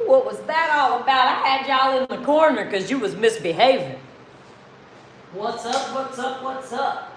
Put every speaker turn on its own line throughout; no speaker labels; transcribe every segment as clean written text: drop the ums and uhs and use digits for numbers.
what was that all about? I had y'all in the corner because you was misbehaving. What's up, what's up, what's up?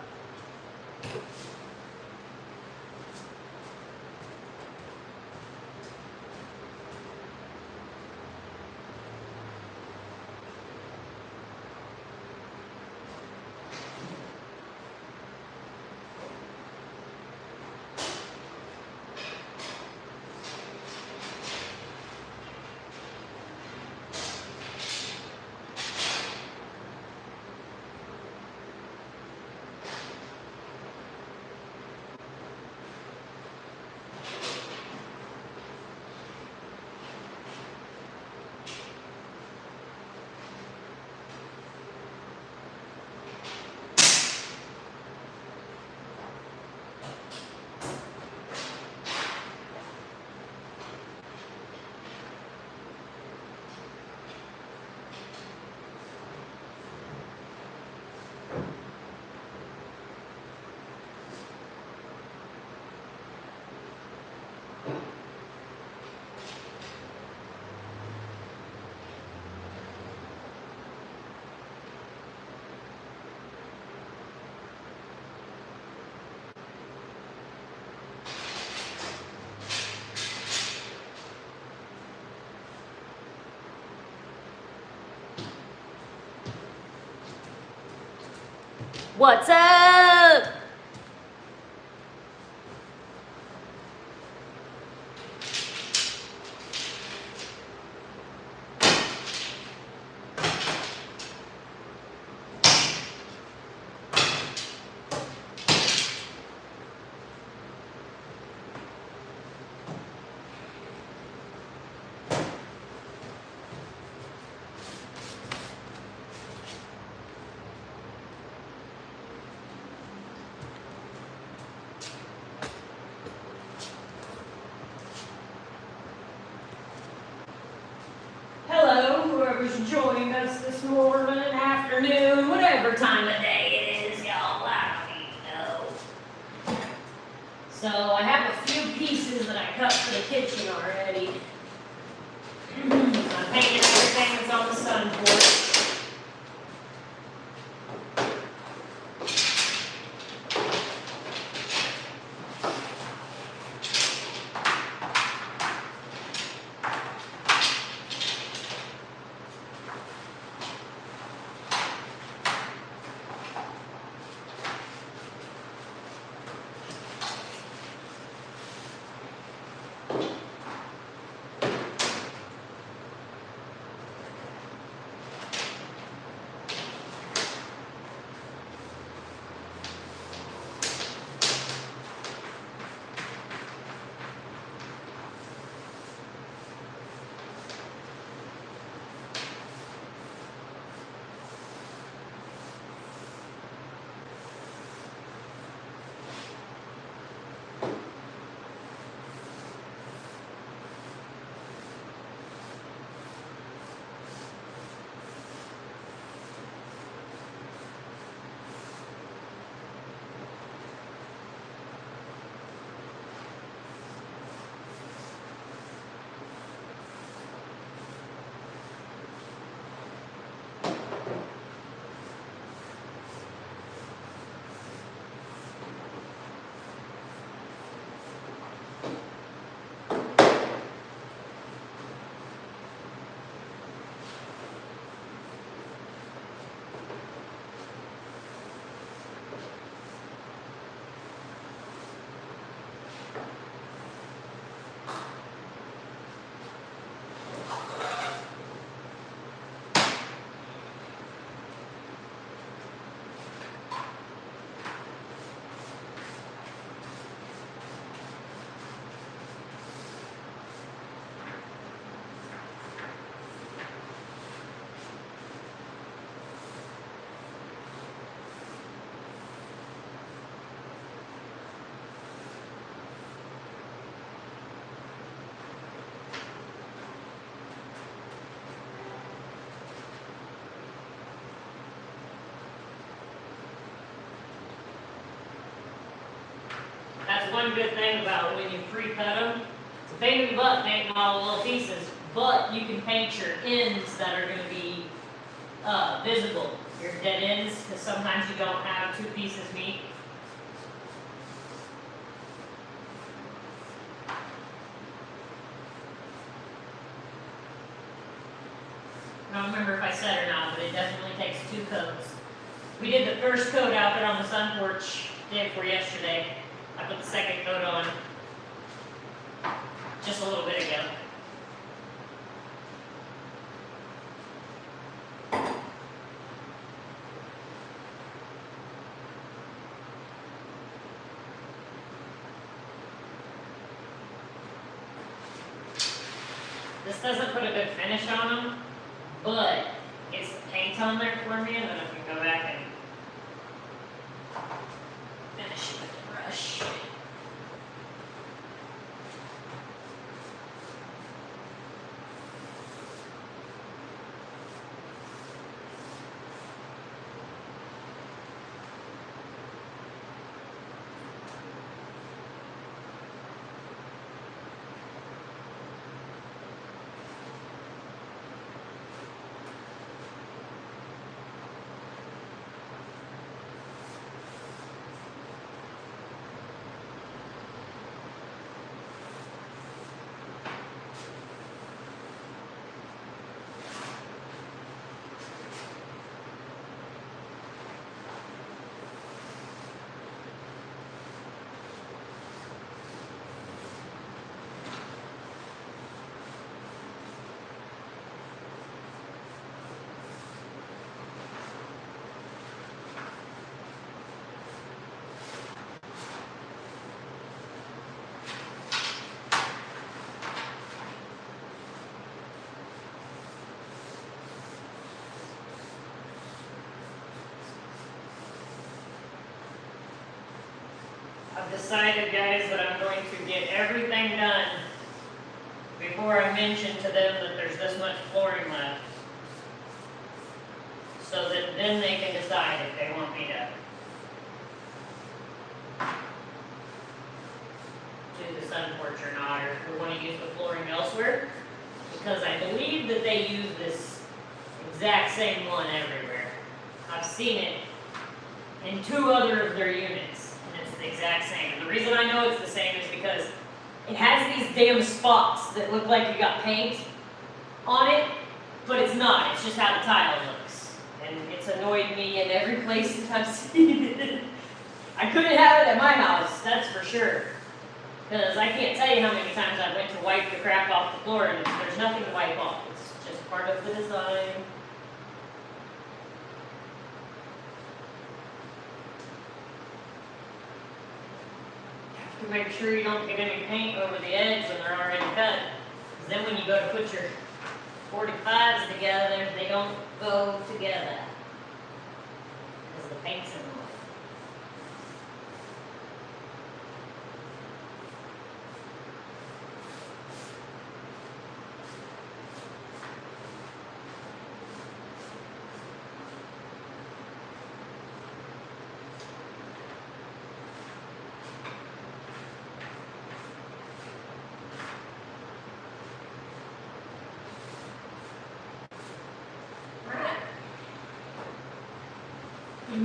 What's up? Hello, whoever's joining us this morning, afternoon, whatever time of day it is, y'all, I don't even know. So I have a few pieces that I cut for the kitchen already. I painted everything that's on the sun porch. That's one good thing about when you pre-cut them. It's a pain in the butt making all the little pieces, but you can paint your ends that are gonna be, visible, your dead ends, because sometimes you don't have two pieces meet. I don't remember if I said or not, but it definitely takes 2 coats. We did the first coat out there on the sun porch day before yesterday. I put the second coat on just a little bit ago. This doesn't put a good finish on them, but it's the paint on there for me, and then I can go back and finish it with the brush. I've decided, guys, that I'm going to get everything done before I mention to them that there's this much flooring left. So that then they can decide if they want me to do the sun porch or not, or if we want to use the flooring elsewhere. Because I believe that they use this exact same one everywhere. I've seen it in 2 other of their units, and it's the exact same. And the reason I know it's the same is because it has these damn spots that look like you got paint on it, but it's not. It's just how the tile looks. And it's annoyed me in every place that I've seen it. I couldn't have it at my house, that's for sure. Because I can't tell you how many times I went to wipe the crap off the floor and there's nothing to wipe off. It's just part of the design. You have to make sure you don't get any paint over the edge when they're already cut. Because then when you go to put your 45s together, they don't go together. Because the paint's in the way.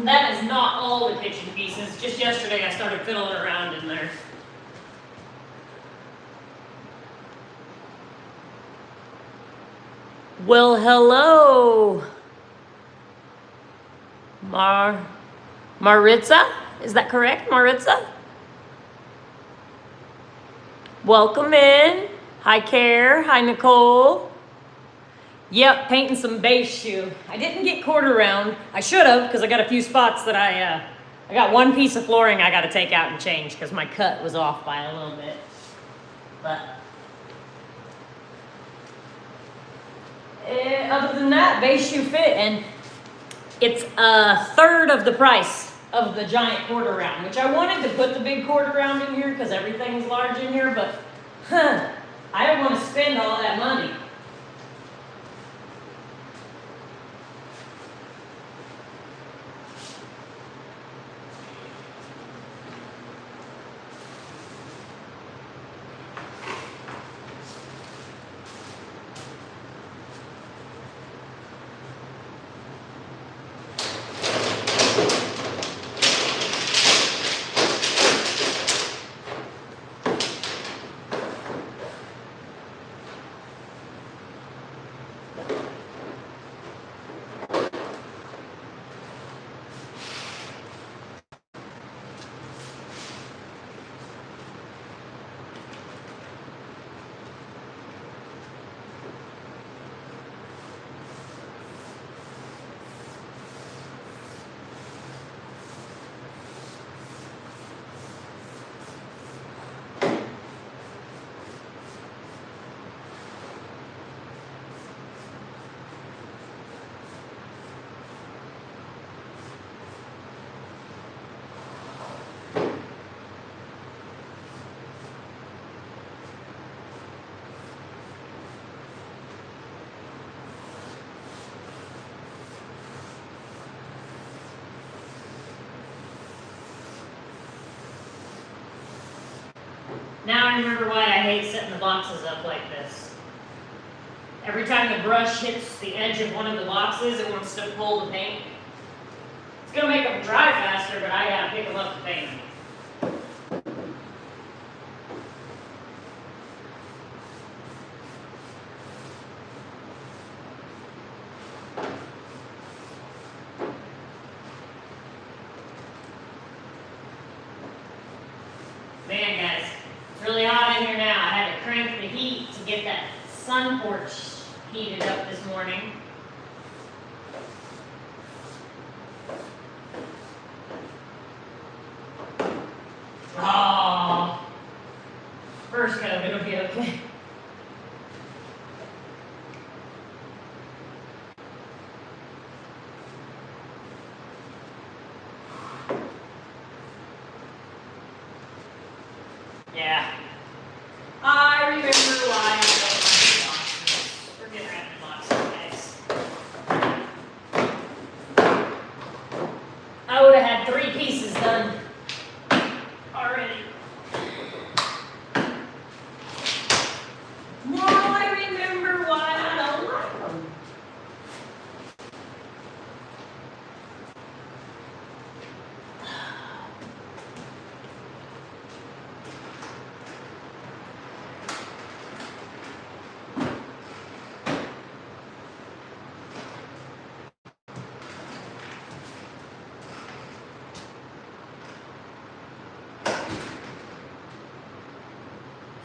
That is not all the kitchen pieces. Just yesterday I started fiddling around in there. Well, hello. Maritza? Is that correct, Maritza? Welcome in. Hi, Care. Hi, Nicole. Yep, painting some base shoe. I didn't get quarter round. I should have, because I got a few spots that I got one piece of flooring I got to take out and change because my cut was off by a little bit. But other than that, base shoe fit, and it's a third of the price of the giant quarter round, which I wanted to put the big quarter round in here because everything's large in here, but I don't want to spend all that money. Now I remember why I hate setting the boxes up like this. Every time the brush hits the edge of one of the boxes, it wants to pull the paint. It's gonna make them dry faster, but I gotta pick them up to paint them. Man, guys, it's really hot in here now. I had to crank the heat to get that sun porch heated up this morning. Oh, first coat, it'll be okay. Yeah. I remember why I love my boxes. We're getting rid of the boxes, guys. I would have had 3 pieces done already. Now I remember why I don't like them.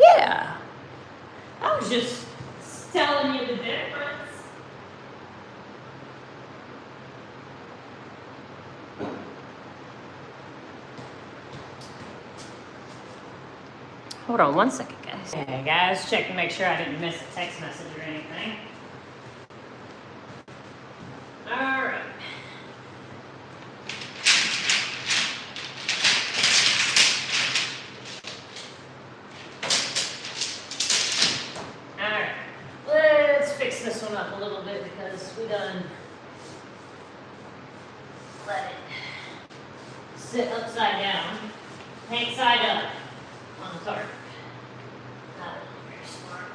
Yeah, I was just telling you the difference. Hold on one second, guys. Hey guys, check to make sure I didn't miss a text message or anything. All right. Let's fix this one up a little bit because we done let it sit upside down, paint side up on the tarp. That wasn't very smart.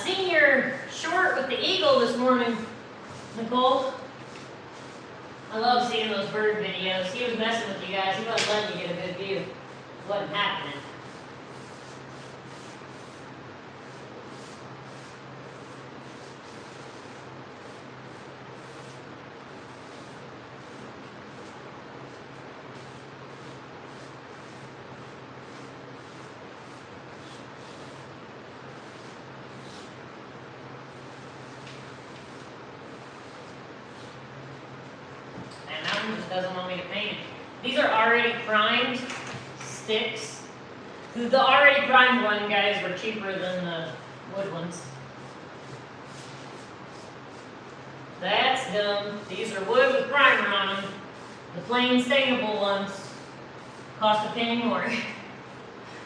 Seen your short with the eagle this morning, Nicole. I love seeing those bird videos. He was messing with you guys. He wasn't letting you get a good view. It wasn't happening. And that one just doesn't want me to paint it. These are already primed sticks. The already primed one, guys, were cheaper than the wood ones. That's dumb. These are wood with primer on them. The plain stainable ones cost a penny more.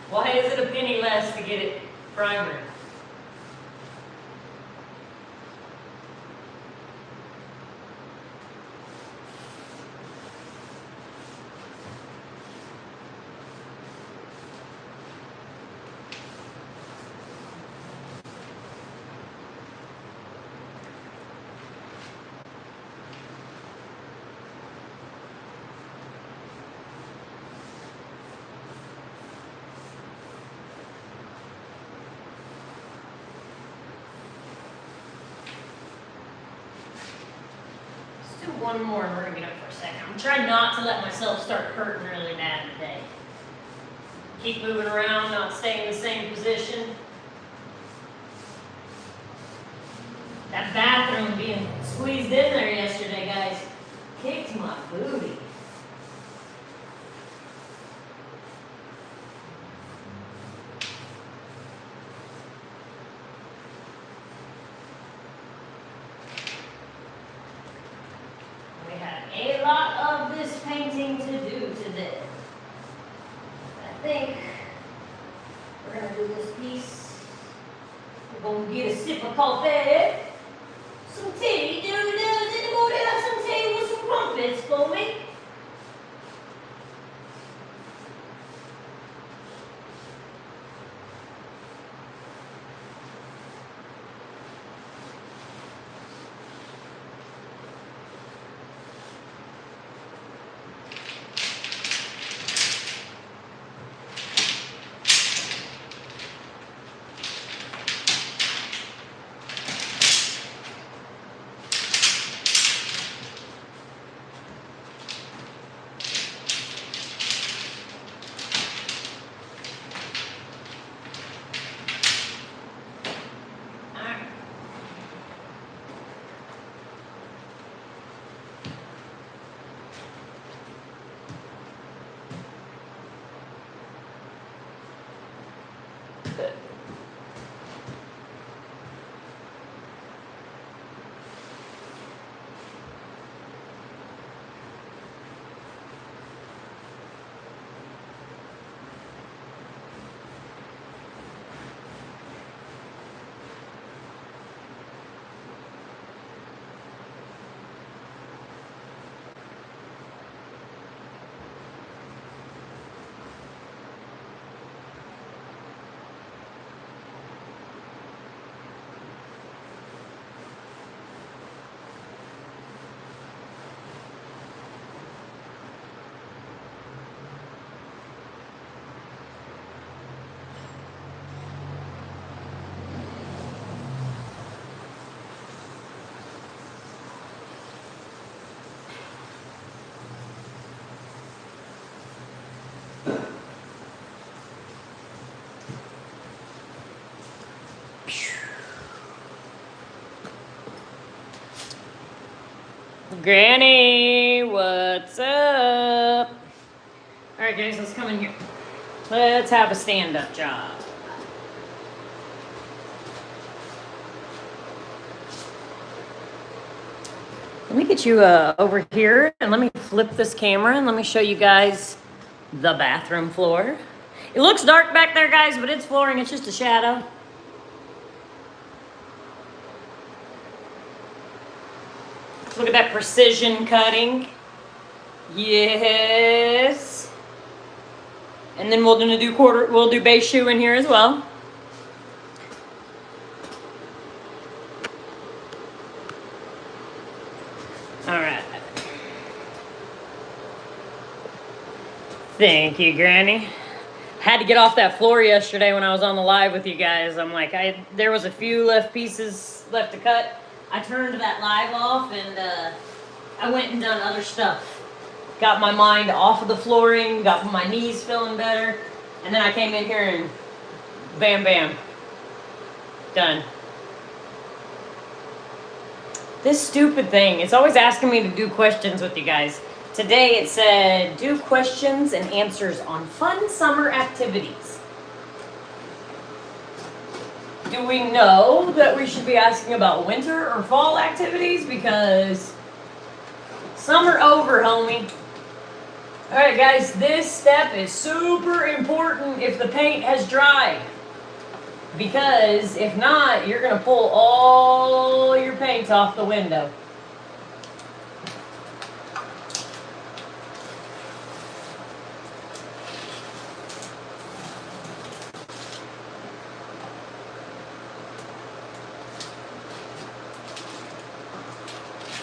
Why is it a penny less to get it primer? One more and we're gonna get up for a second. I'm trying not to let myself start hurting really bad today. Keep moving around, not stay in the same position. That bathroom being squeezed in there yesterday, guys, kicked my booty. A lot of this painting to do today. I think we're gonna do this piece. We're gonna get a sip of coffee, some tea. Does anybody have some tea with some crumpets for me? Granny, what's up? All right, guys, let's come in here. Let's have a stand-up job. Let me get you over here and let me flip this camera and let me show you guys the bathroom floor. It looks dark back there, guys, but it's flooring. It's just a shadow. Look at that precision cutting. Yes. And then we'll do base shoe in here as well. All right. Thank you, Granny. Had to get off that floor yesterday when I was on the live with you guys. I'm like, there was a few pieces left to cut. I turned that live off and I went and done other stuff. Got my mind off of the flooring, got my knees feeling better, and then I came in here and bam, bam, done. This stupid thing, it's always asking me to do questions with you guys. Today it said, do questions and answers on fun summer activities. Do we know that we should be asking about winter or fall activities? Because summer over, homie. Alright guys, this step is super important if the paint has dried. Because if not, you're going to pull all your paint off the window.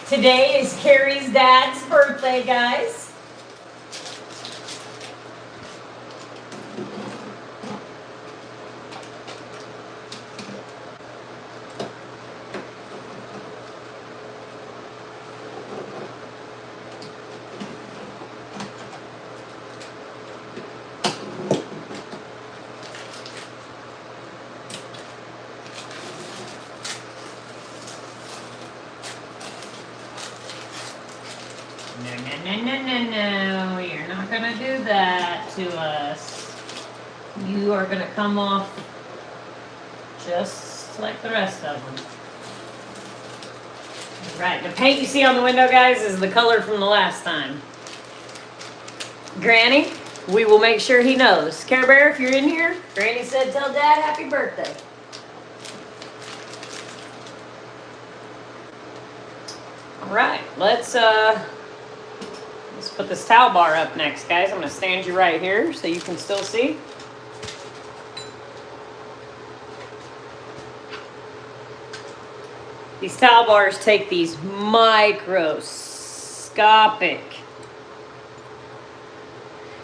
Today is Carrie's dad's birthday, guys. No, you're not gonna do that to us. You are gonna come off just like the rest of them. Right, the paint you see on the window, guys, is the color from the last time. Granny, we will make sure he knows. Care Bear, if you're in here, Granny said tell Dad happy birthday. Alright, let's put this towel bar up next, guys. I'm going to stand you right here so you can still see. These towel bars take these microscopic.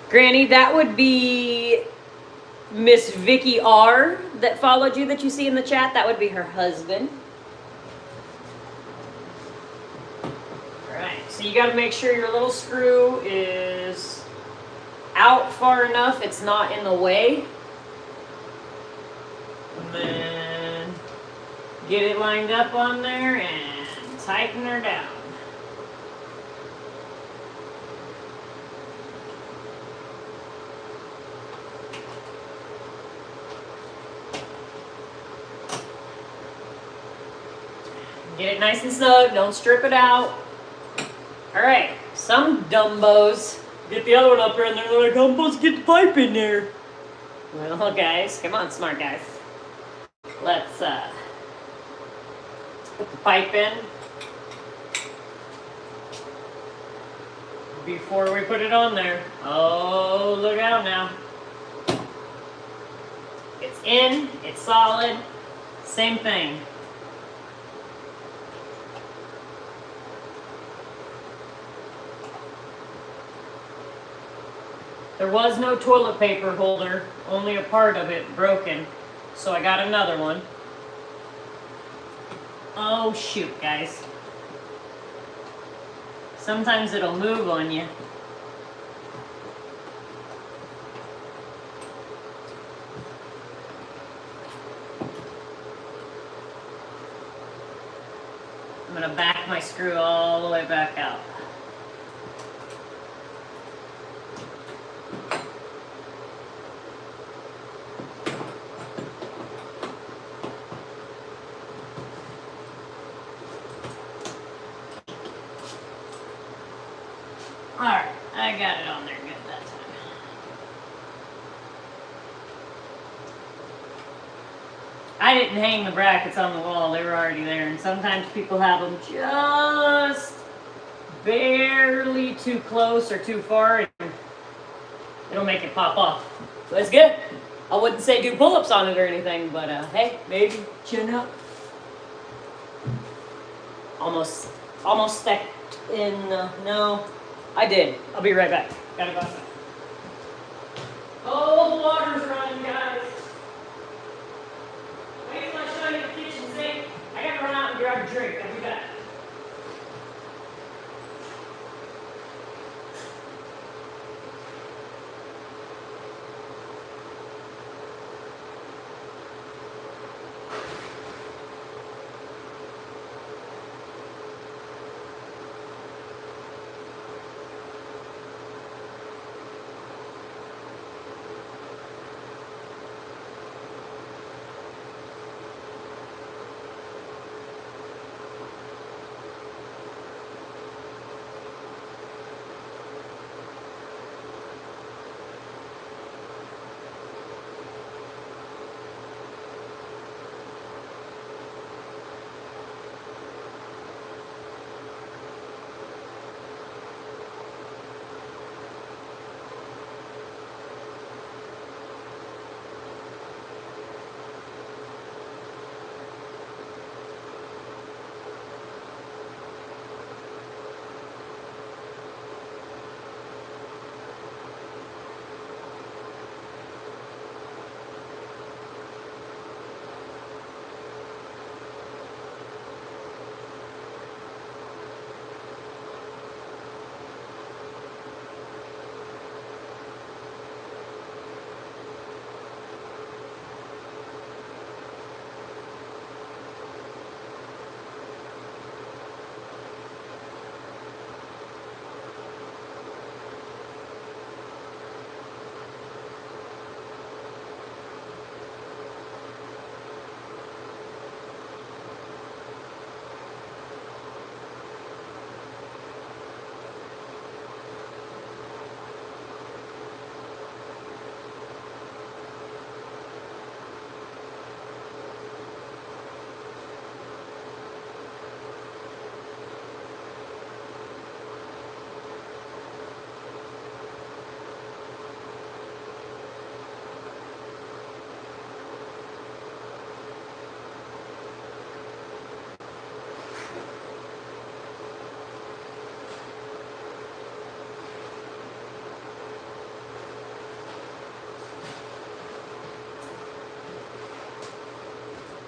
Granny, that would be Miss Vicky R that followed you that you see in the chat. That would be her husband. So you got to make sure your little screw is out far enough it's not in the way. And then get it lined up on there and tighten her down. Get it nice and snug, don't strip it out. Alright, some dumbos get the other one up there and they're like, I'm supposed to get the pipe in there. Well, guys, come on, smart guys. Let's put the pipe in before we put it on there. Oh, look out now. It's in, it's solid, same thing. There was no toilet paper holder, only a part of it broken, so I got another one. Oh shoot, guys. Sometimes it'll move on you. I'm gonna back my screw all the way back out. Alright, I got it on there good that time. I didn't hang the brackets on the wall, they were already there, and sometimes people have them just barely too close or too far, and it'll make it pop off. So it's good. I wouldn't say do pull-ups on it or anything, but hey, maybe chin up. Almost stuck in, no. I did. I'll be right back. Gotta go outside. Oh, the water's running, guys. Wait till I show you the kitchen sink. I gotta run out and grab a drink. I'll be back.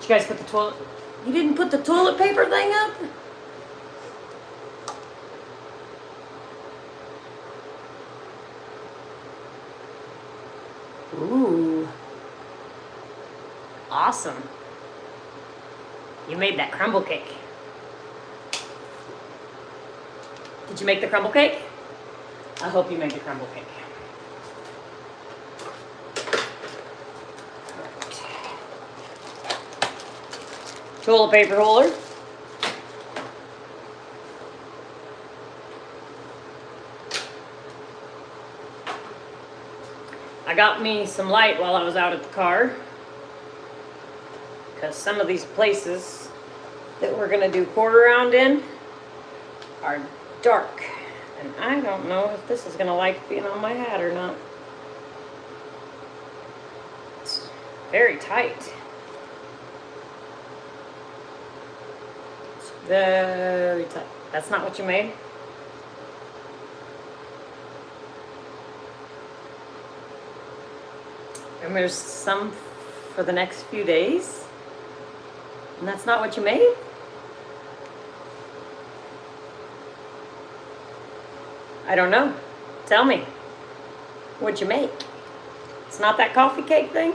you guys put the toilet? You didn't put the toilet paper thing up? Ooh. Awesome. You made that crumble cake. Did you make the crumble cake? I hope you made the crumble cake. Toilet paper holder. I got me some light while I was out at the car, because some of these places that we're gonna do quarter round in are dark, and I don't know if this is gonna like being on my hat or not. It's very tight. It's very tight. That's not what you made? And there's some for the next few days? And that's not what you made? I don't know. Tell me. What'd you make? It's not that coffee cake thing?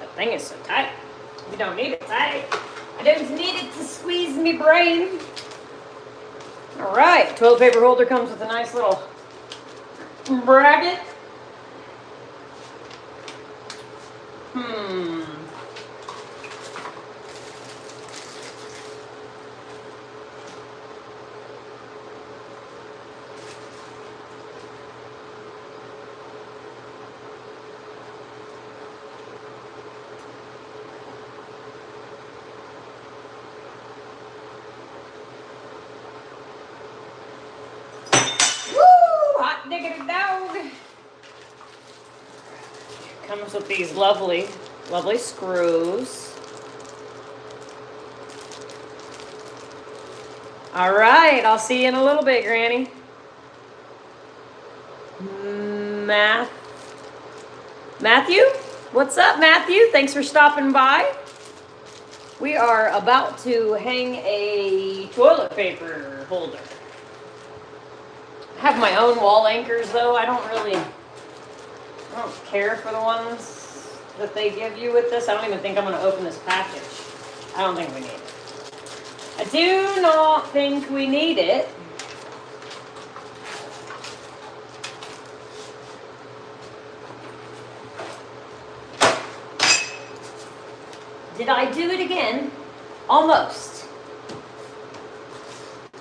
That thing is so tight. You don't need it tight. I don't need it to squeeze me brain. All right, toilet paper holder comes with a nice little bracket. Hot diggity dog. Comes with these lovely, lovely screws. All right, I'll see you in a little bit, Granny. Matthew? What's up, Matthew? Thanks for stopping by. We are about to hang a toilet paper holder. I have my own wall anchors, though. I don't care for the ones that they give you with this. I don't even think I'm going to open this package. I don't think we need it. I do not think we need it. Did I do it again? Almost.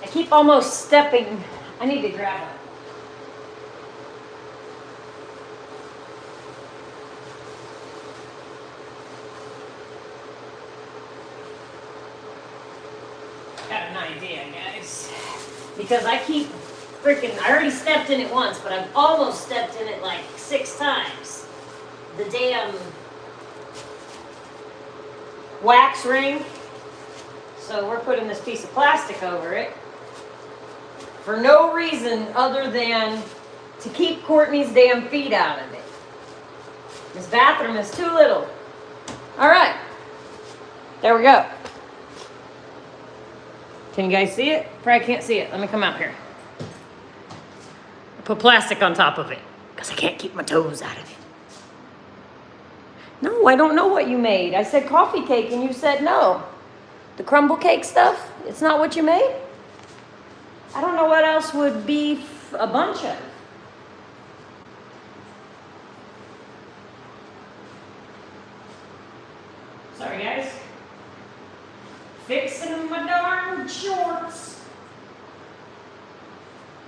I keep almost stepping. I need to grab it. Got an idea, guys. Because I keep freaking, I already stepped in it once, but I've almost stepped in it like 6 times. The damn wax ring. So we're putting this piece of plastic over it for no reason other than to keep Courtney's damn feet out of it. This bathroom is too little. All right. There we go. Can you guys see it? Probably can't see it. Let me come out here. Put plastic on top of it because I can't keep my toes out of it. No, I don't know what you made. I said coffee cake and you said no. The crumble cake stuff, it's not what you made? I don't know what else would be a bunch of. Sorry, guys. Fixing my darn shorts.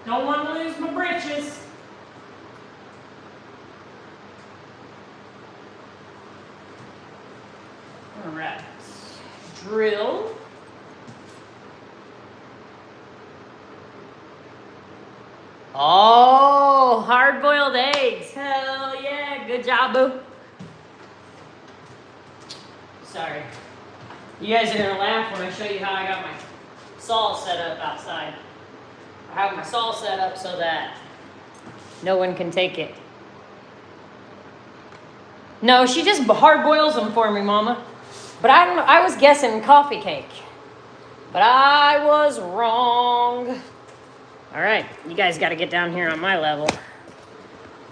Don't want to lose my britches. All right. Drill. Oh, hard-boiled eggs. Hell yeah. Good job, boo. Sorry. You guys are going to laugh when I show you how I got my saw set up outside. I have my saw set up so that No one can take it. No, she just hard boils them for me, Mama. But I don't know, I was guessing coffee cake. But I was wrong. All right, you guys got to get down here on my level.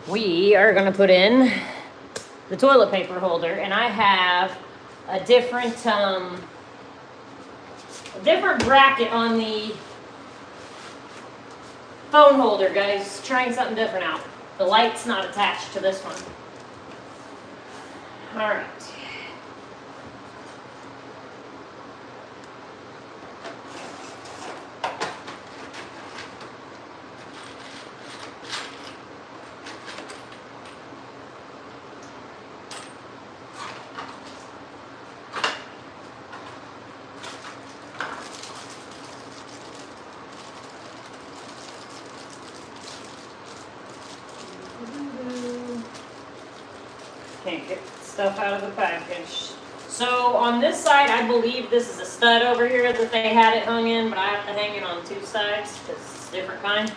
We are going to put in the toilet paper holder, and I have a different bracket on the phone holder, guys. Trying something different out. The light's not attached to this one. All right. Can't get stuff out of the package. So on this side, I believe this is a stud over here that they had it hung in, but I have to hang it on two sides because it's a different kind.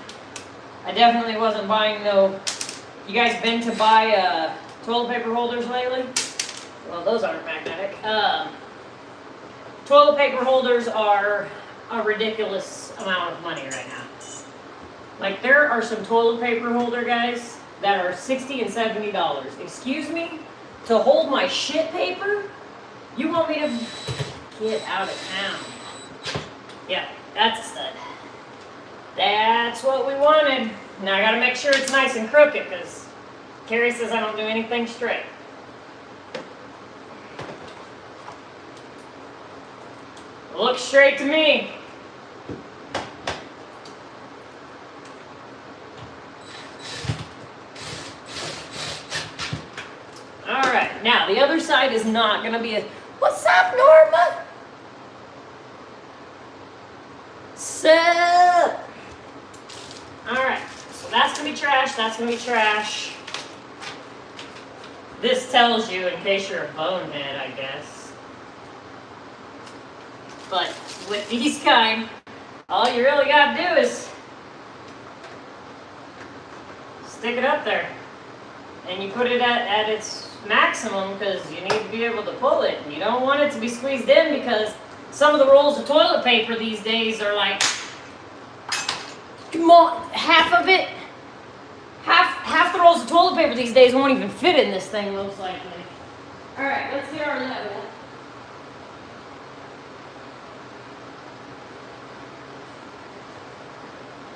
I definitely wasn't buying no. You guys been to buy toilet paper holders lately? Well, those aren't magnetic. Toilet paper holders are a ridiculous amount of money right now. Like, there are some toilet paper holder guys that are $60 and $70. Excuse me? To hold my shit paper? You want me to get out of town? Yeah, that's a stud. That's what we wanted. Now I gotta make sure it's nice and crooked because Carrie says I don't do anything straight. Looks straight to me. Alright, now the other side is not gonna be a. What's up, Norma? Sup? Alright, so that's gonna be trash, that's gonna be trash. This tells you in case you're a bonehead, I guess. But with these kind, all you really gotta do is stick it up there. And you put it at its maximum because you need to be able to pull it. And you don't want it to be squeezed in because some of the rolls of toilet paper these days are like half of it. Half the rolls of toilet paper these days won't even fit in this thing most likely. Alright, let's get our level.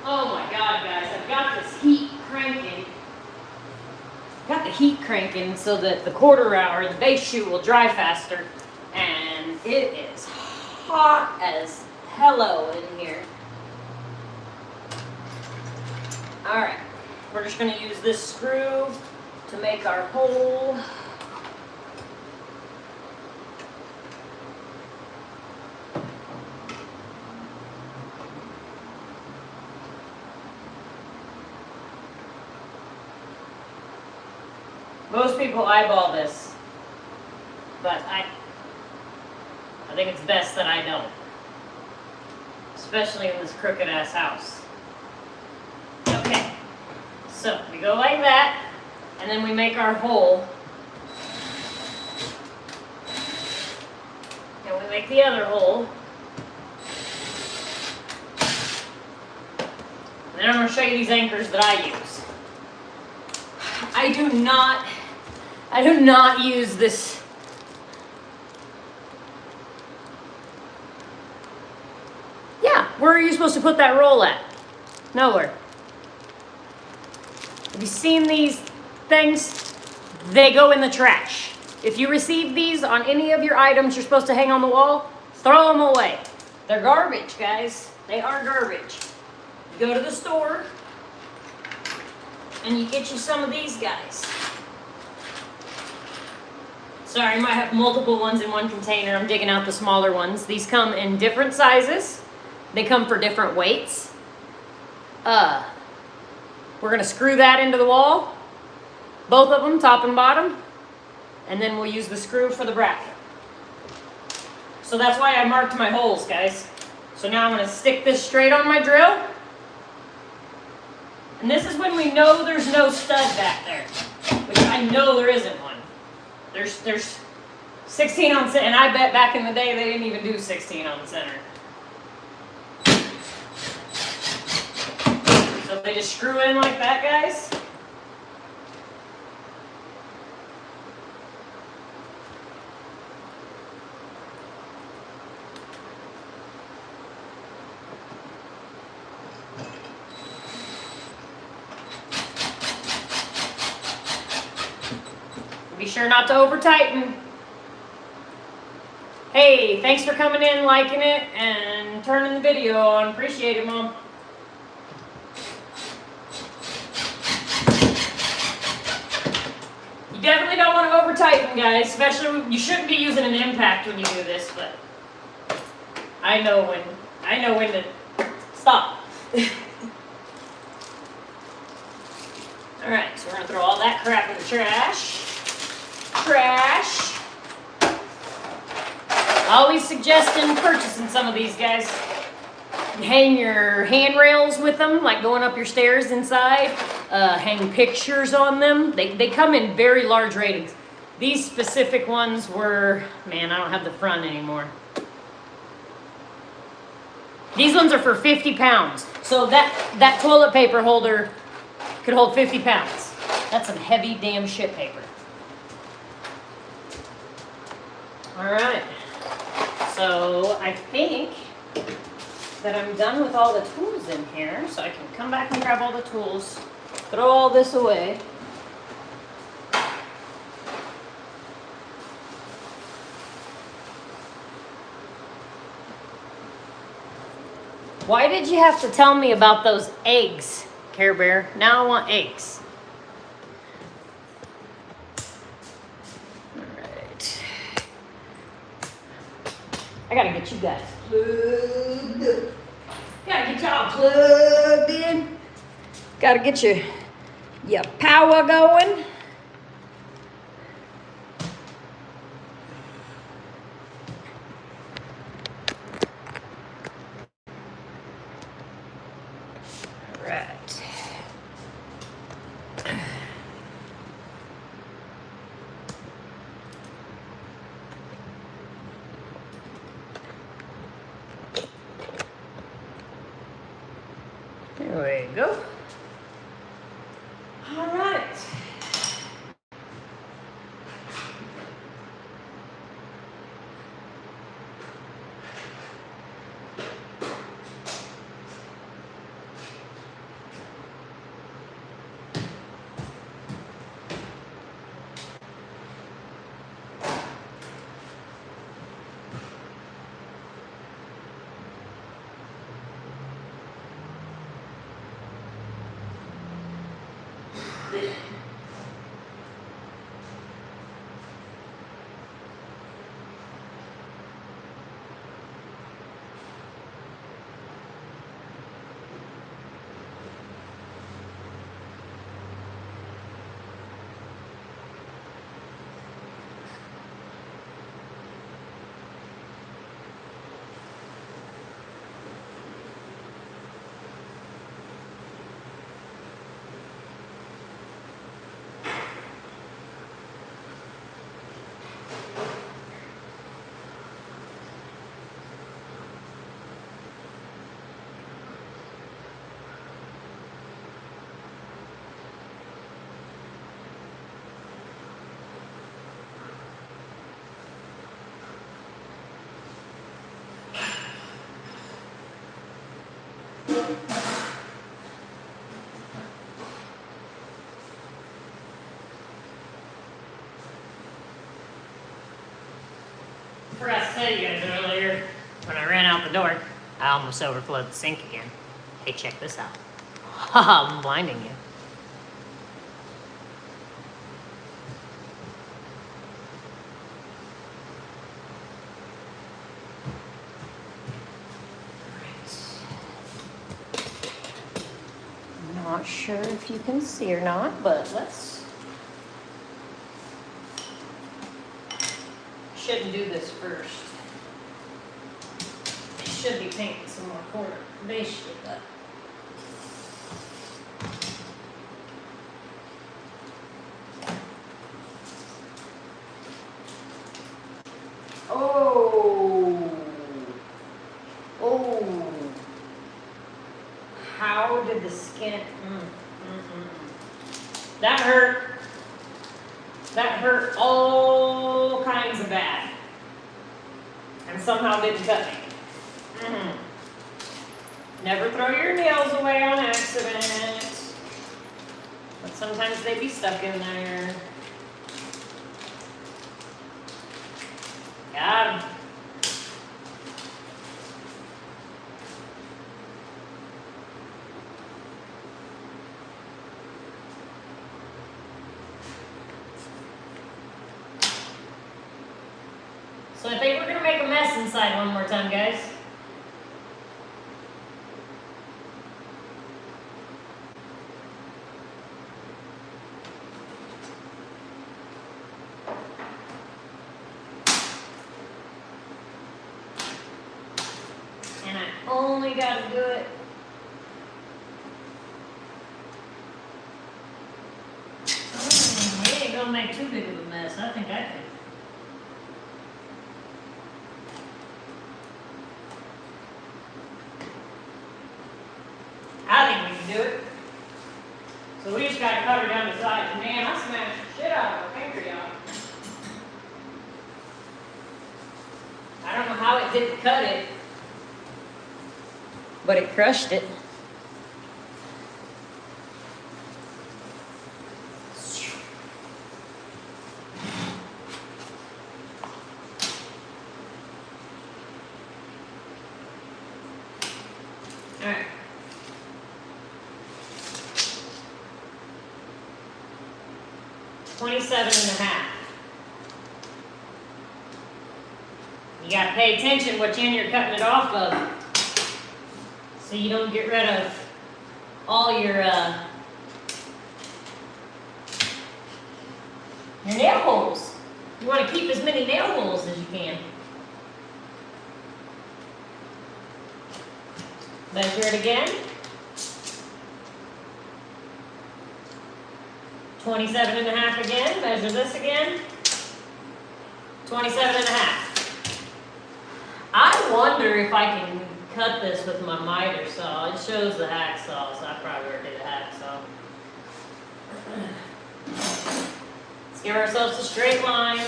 Oh my god, guys, I've got this heat cranking. Got the heat cranking so that the quarter hour, the base shoe will dry faster. And it is hot as hello in here. Alright, we're just going to use this screw to make our hole. Most people eyeball this, but I think it's best that I don't. Especially in this crooked ass house. Okay, so we go like that, and then we make our hole. And we make the other hole. And then I'm going to show you these anchors that I use. I do not use this. Yeah, where are you supposed to put that roll at? Nowhere. Have you seen these things? They go in the trash. If you receive these on any of your items you're supposed to hang on the wall, throw them away. They're garbage, guys. They are garbage. You go to the store and you get you some of these guys. Sorry, I might have multiple ones in one container. I'm digging out the smaller ones. These come in different sizes. They come for different weights. We're gonna screw that into the wall. Both of them, top and bottom. And then we'll use the screw for the bracket. So that's why I marked my holes, guys. So now I'm gonna stick this straight on my drill. And this is when we know there's no stud back there, which I know there isn't one. There's 16 on center, and I bet back in the day they didn't even do 16 on center. So they just screw in like that, guys. Be sure not to over tighten. Hey, thanks for coming in, liking it, and turning the video on. Appreciate it, Mom. You definitely don't want to over tighten, guys. Especially, you shouldn't be using an impact when you do this, but I know when to stop. Alright, so we're gonna throw all that crap in the trash. Trash. Always suggesting purchasing some of these, guys. Hang your handrails with them, like going up your stairs inside. Hang pictures on them. They come in very large ratings. These specific ones were, man, I don't have the front anymore. These ones are for 50 pounds. So that toilet paper holder could hold 50 pounds. That's some heavy damn shit paper. All right. So I think that I'm done with all the tools in here, so I can come back and grab all the tools, throw all this away. Why did you have to tell me about those eggs, Care Bear? Now I want eggs. I gotta get you guys plugged up. Gotta get y'all plugged in. Gotta get your power going. All right. There we go. All right. Forgot to tell you guys earlier, when I ran out the door, I almost overflowed the sink again. Hey, check this out. Haha, I'm blinding you. I'm not sure if you can see or not, but let's... Shouldn't do this first. They should be painting some more corner. They should, but... That hurt all kinds of bad. And somehow didn't cut me. Never throw your nails away on accident. But sometimes they be stuck in there. Got 'em. So I think we're gonna make a mess inside one more time, guys. And I only gotta do it. We ain't gonna make too big of a mess. I think I can. I think we can do it. So we just gotta cut her down the sides. Man, I smashed the shit out of her finger, y'all. I don't know how it didn't cut it, but it crushed it. All right. $27.5. You gotta pay attention which end you're cutting it off of, so you don't get rid of all your nail holes. You want to keep as many nail holes as you can. Measure it again. 27.5 again. Measure this again. 27.5. I wonder if I can cut this with my miter saw. It shows the hacksaw, so I probably already did a hacksaw. Let's give ourselves a straight line.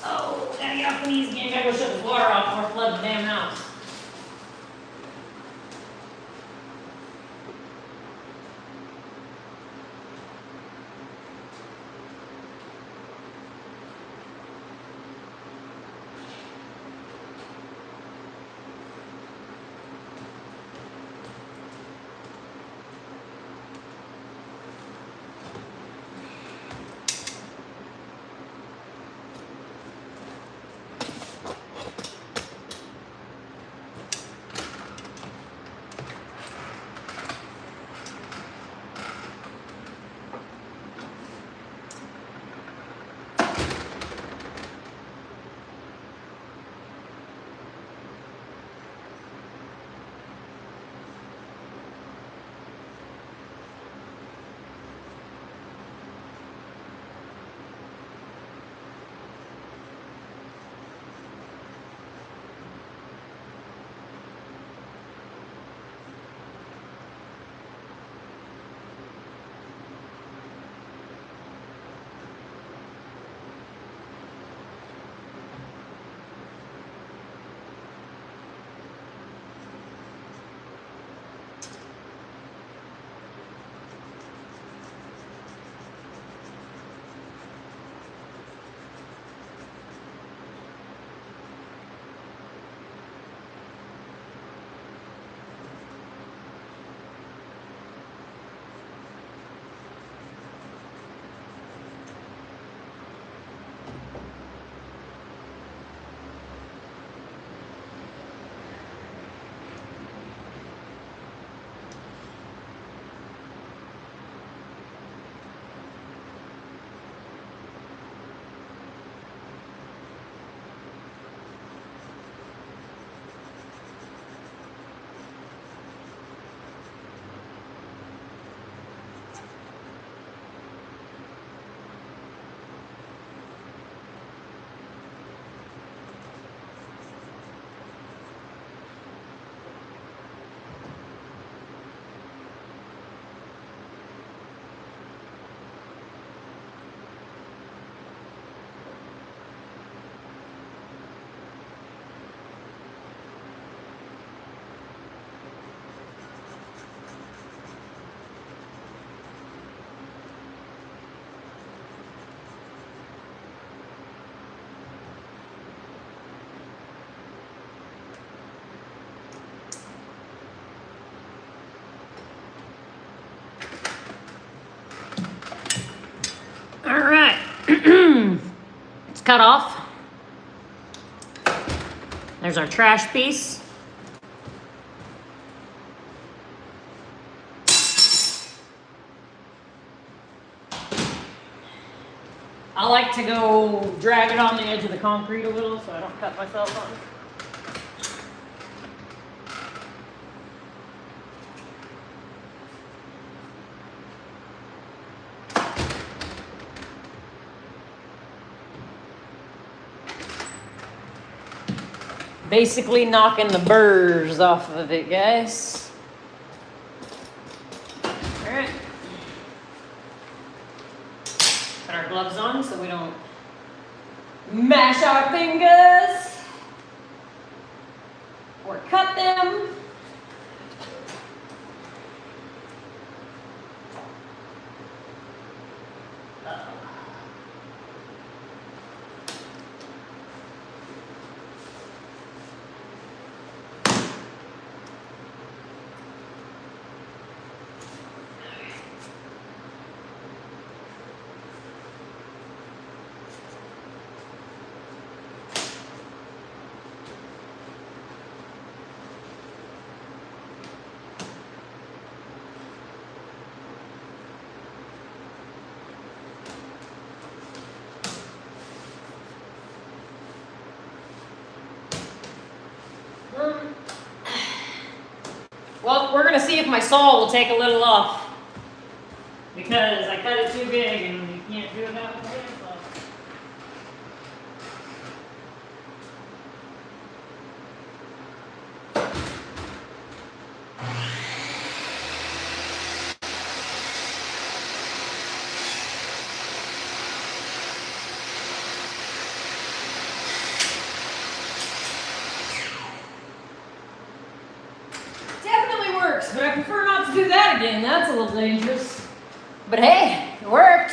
Oh, gotta get off the knees again. Gotta go shut the water off before I flood the damn house. It's cut off. There's our trash piece. I like to go drag it on the edge of the concrete a little so I don't cut myself on it. Basically knocking the burrs off of it, guys. Alright. Put our gloves on so we don't mash our fingers or cut them. Well, we're gonna see if my saw will take a little off, because I cut it too big and you can't do it that way. But I prefer not to do that again. That's a little dangerous. But hey, it worked.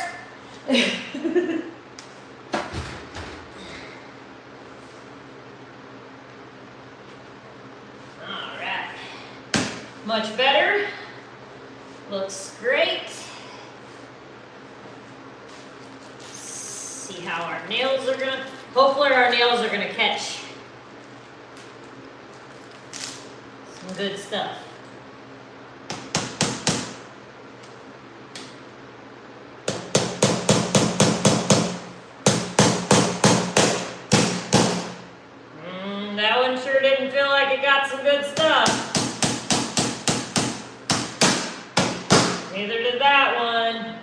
All right. Much better. Looks great. See how our nails are gonna, hopefully our nails are gonna catch some good stuff. That one sure didn't feel like it got some good stuff. Neither did that one.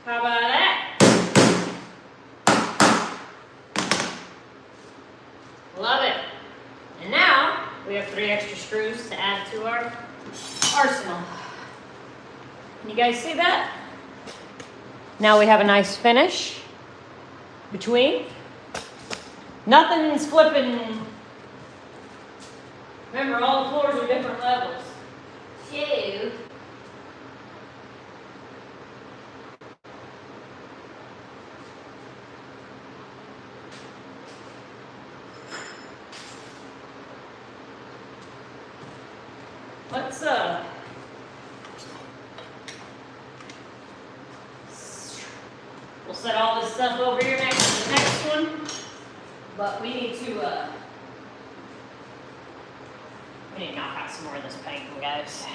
How about that? Love it. And now we have 3 extra screws to add to our arsenal. Can you guys see that? Now we have a nice finish between. Nothing's flipping. Remember, all the floors are different levels. So let's we'll set all this stuff over here next to the next one, but we need to knock out some more of this paint, guys.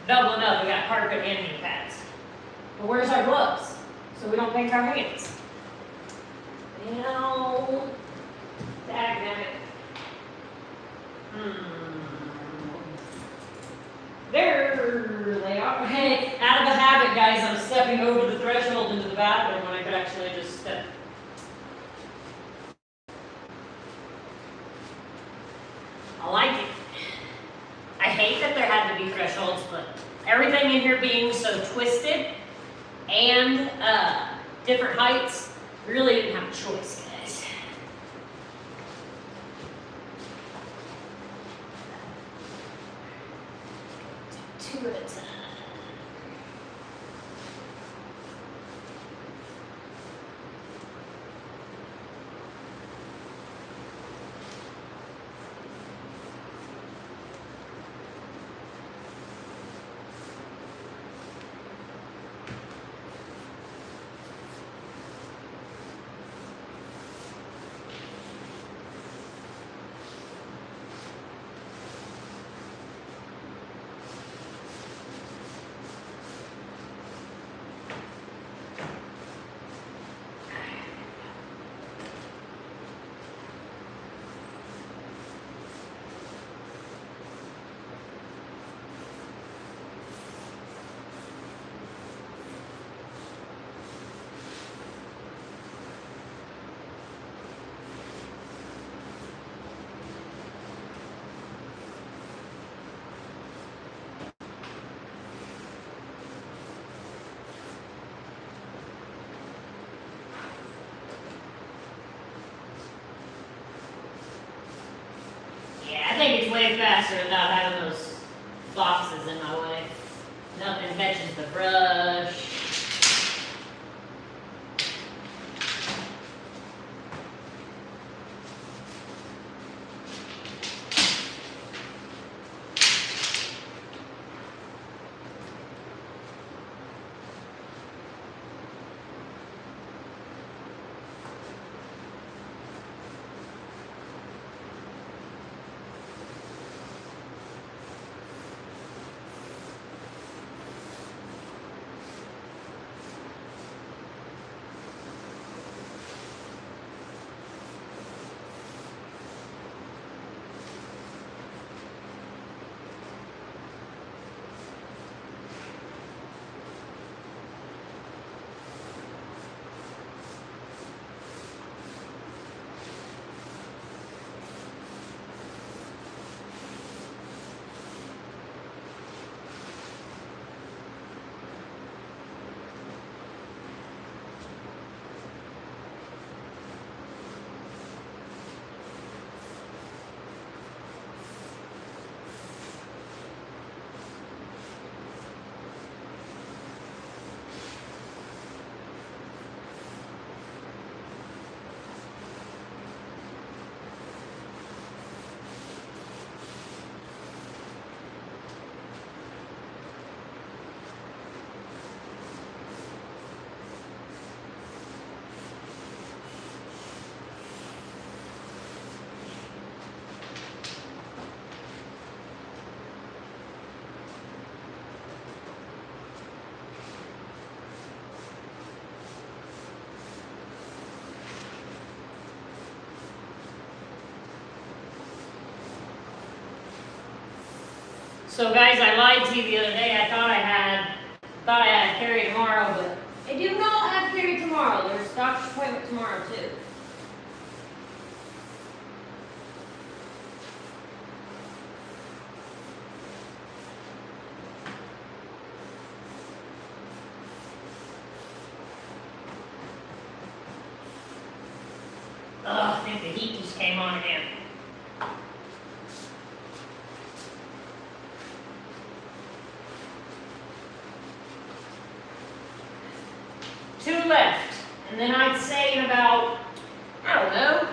doubling up, we got carpet and knee pads. But where's our gloves? So we don't paint our hands. Now, dadgummit. There they are. Hey, out of a habit, guys, I'm stepping over the threshold into the bathroom when I could actually just step. I like it. I hate that there had to be thresholds, but everything in here being so twisted and different heights, we really didn't have a choice, guys. Two at a time. I think it's way faster without having those boxes in my way. Nothing catches the brush. So guys, I lied to you the other day. I thought I had Carrie tomorrow, but I do not have Carrie tomorrow. There's a doctor's appointment tomorrow too. Ugh, I think the heat just came on again. Two left, and then I'd say in about, I don't know,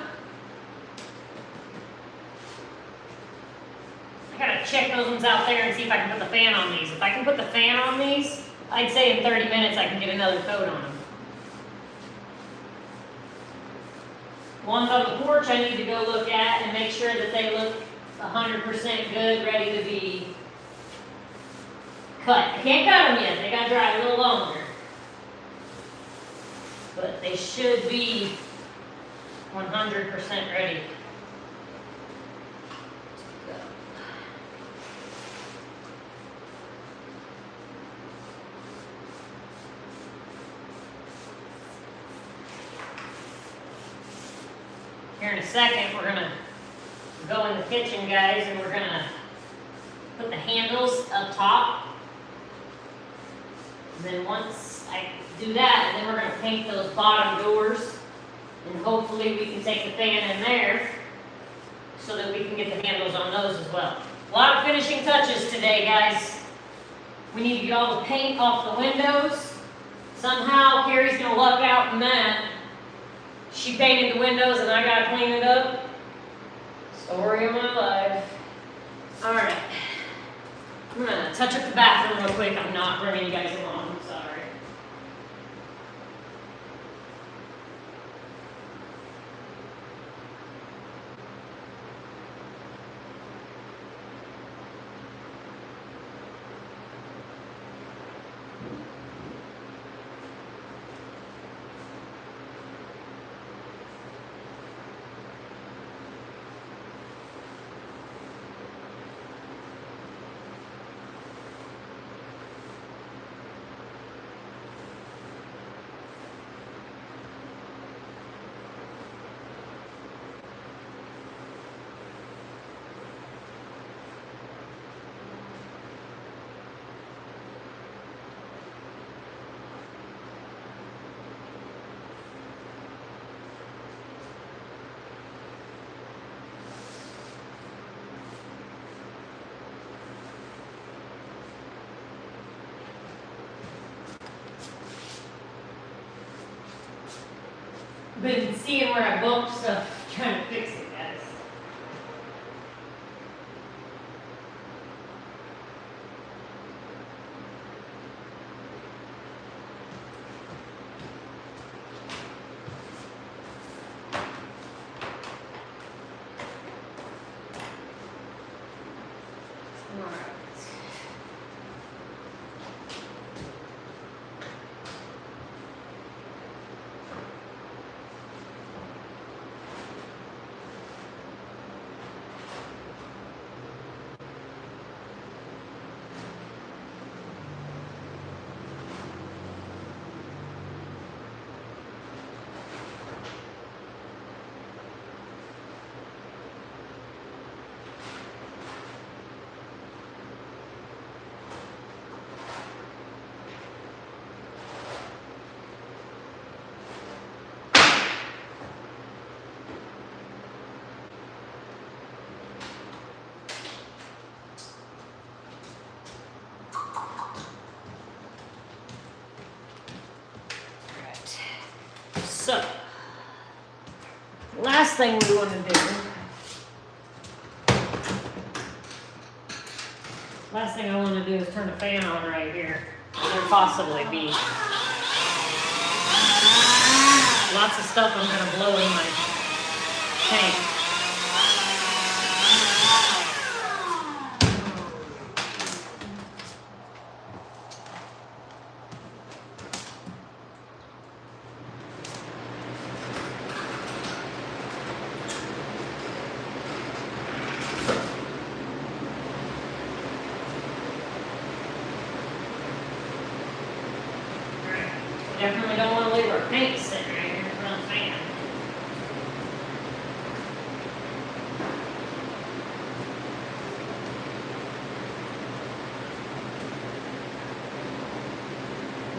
I gotta check those ones out there and see if I can put the fan on these. If I can put the fan on these, I'd say in 30 minutes I can get another coat on them. Ones on the porch I need to go look at and make sure that they look 100% good, ready to be cut. I can't cut them yet, they gotta dry a little longer. But they should be 100% ready. Here in a second, we're gonna go in the kitchen, guys, and we're gonna put the handles up top. And then once I do that, then we're gonna paint those bottom doors. And hopefully we can take the fan in there so that we can get the handles on those as well. A lot of finishing touches today, guys. We need to get all the paint off the windows. Somehow Carrie's gonna luck out in that. She painted the windows and I gotta clean it up. Story of my life. Alright. I'm gonna touch up the bathroom real quick. I'm not bringing you guys along, I'm sorry. Been seeing where I bumped stuff, trying to fix it, guys. Alright. So, last thing we want to do, last thing I want to do is turn the fan on right here. There possibly be lots of stuff I'm going to blow in my tank. Definitely don't want to leave our paint sitting right here in front of the fan.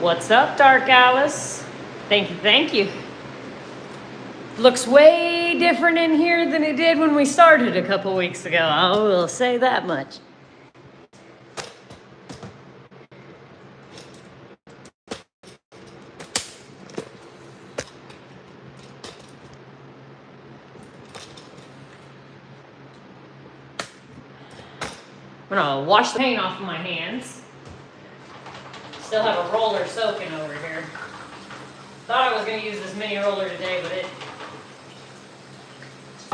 What's up, Dark Alice? Thank you, thank you. Looks way different in here than it did when we started a couple weeks ago. I will say that much. I'm gonna wash the paint off of my hands. Still have a roller soaking over here. Thought I was gonna use this mini roller today, but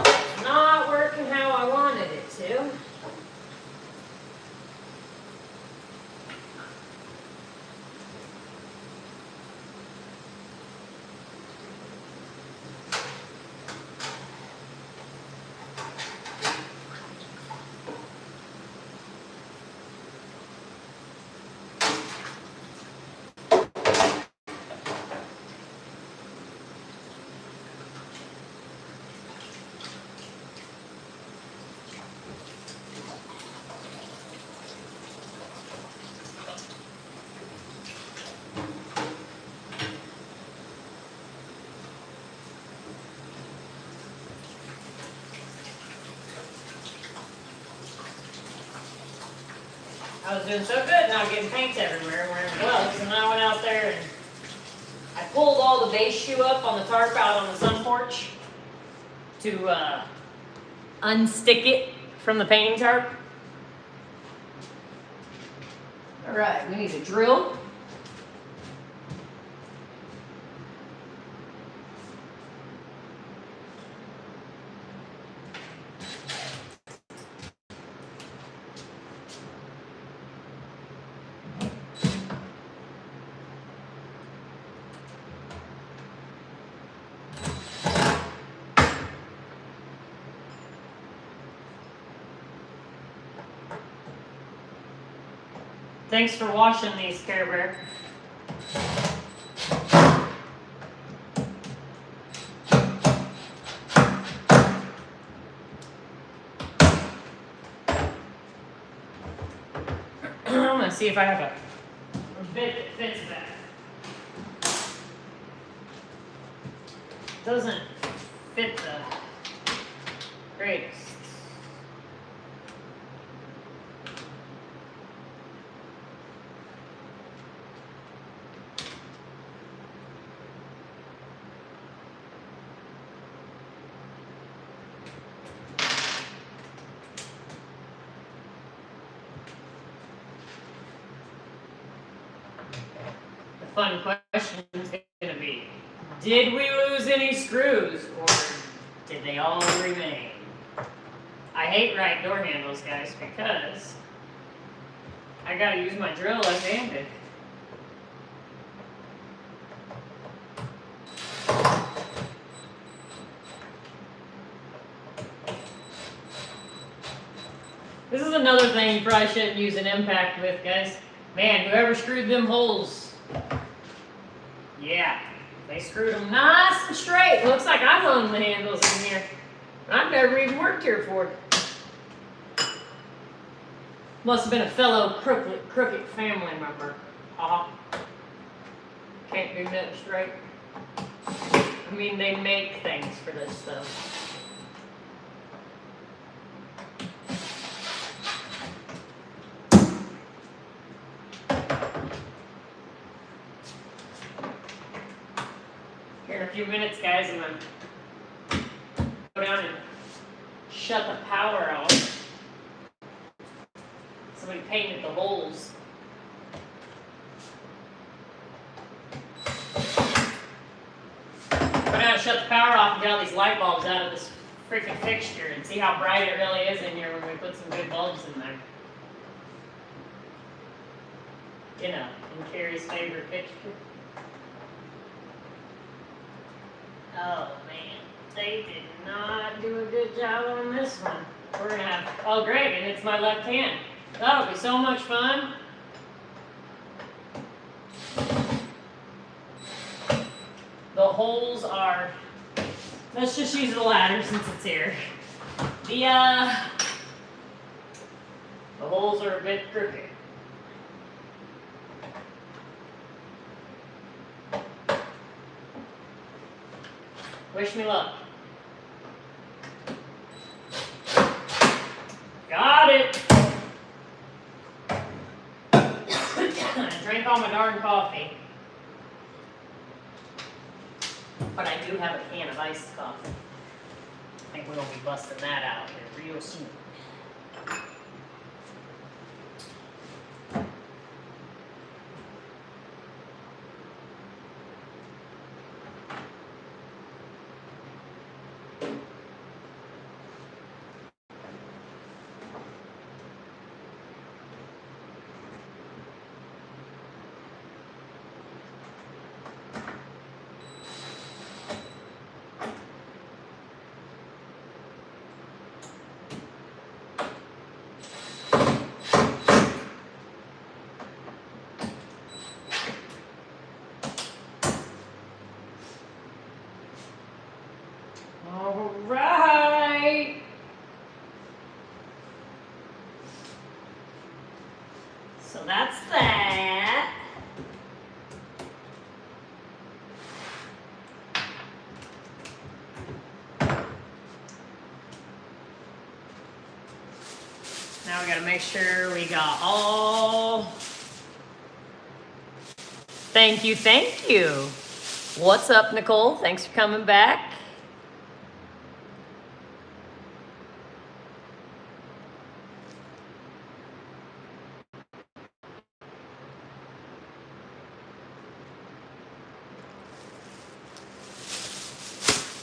it's not working how I wanted it to. I was doing so good, not getting paint everywhere, wearing gloves, and I went out there and I pulled all the base shoe up on the tarp out on the sun porch to unstick it from the painting tarp. All right, we need a drill. Thanks for washing these, Care Bear. I'm gonna see if I have a bit that fits that. Doesn't fit the greatest. The fun question is going to be, did we lose any screws, or did they all remain? I hate right door handles, guys, because I got to use my drill left-handed. This is another thing you probably shouldn't use an impact with, guys. Man, whoever screwed them holes, yeah, they screwed them nice and straight. Looks like I hung the handles in here. I've never even worked here before. Must have been a fellow crooked family member. Can't do nothing straight. I mean, they make things for this stuff. Here in a few minutes, guys, I'm gonna go down and shut the power off. Somebody painted the holes. Go down and shut the power off and get all these light bulbs out of this freaking fixture and see how bright it really is in here when we put some good bulbs in there. You know, in Carrie's favorite fixture. Oh man, they did not do a good job on this one. We're gonna have, oh great, and it's my left hand. That'll be so much fun. The holes are, let's just use the ladder since it's here. The holes are a bit crooked. Wish me luck. Got it. I drank all my darn coffee. But I do have a can of iced coffee. I think we'll be busting that out here real soon. All right. So that's that. Now we gotta make sure we got all. Thank you, thank you. What's up, Nicole? Thanks for coming back.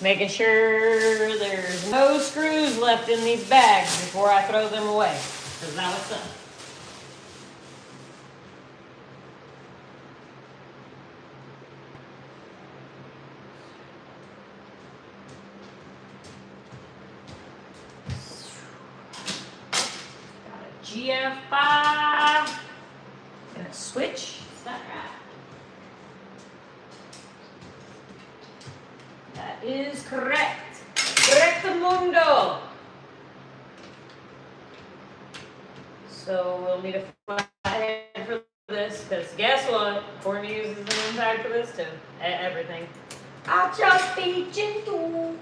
Making sure there's no screws left in these bags before I throw them away. Because now it's done. Got a GF5 and a switch. Is that right? That is correct. Correctamundo. So we'll need a flathead for this, because guess what? Courtney uses an impact for this too. Everything. I'll just be gentle.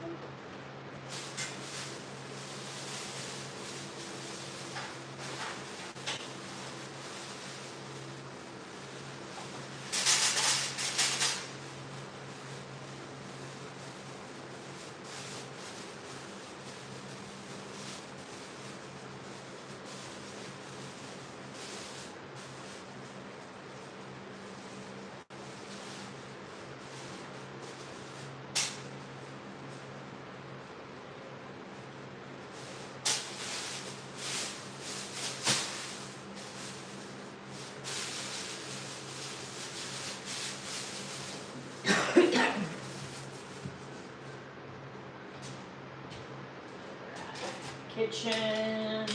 Kitchen.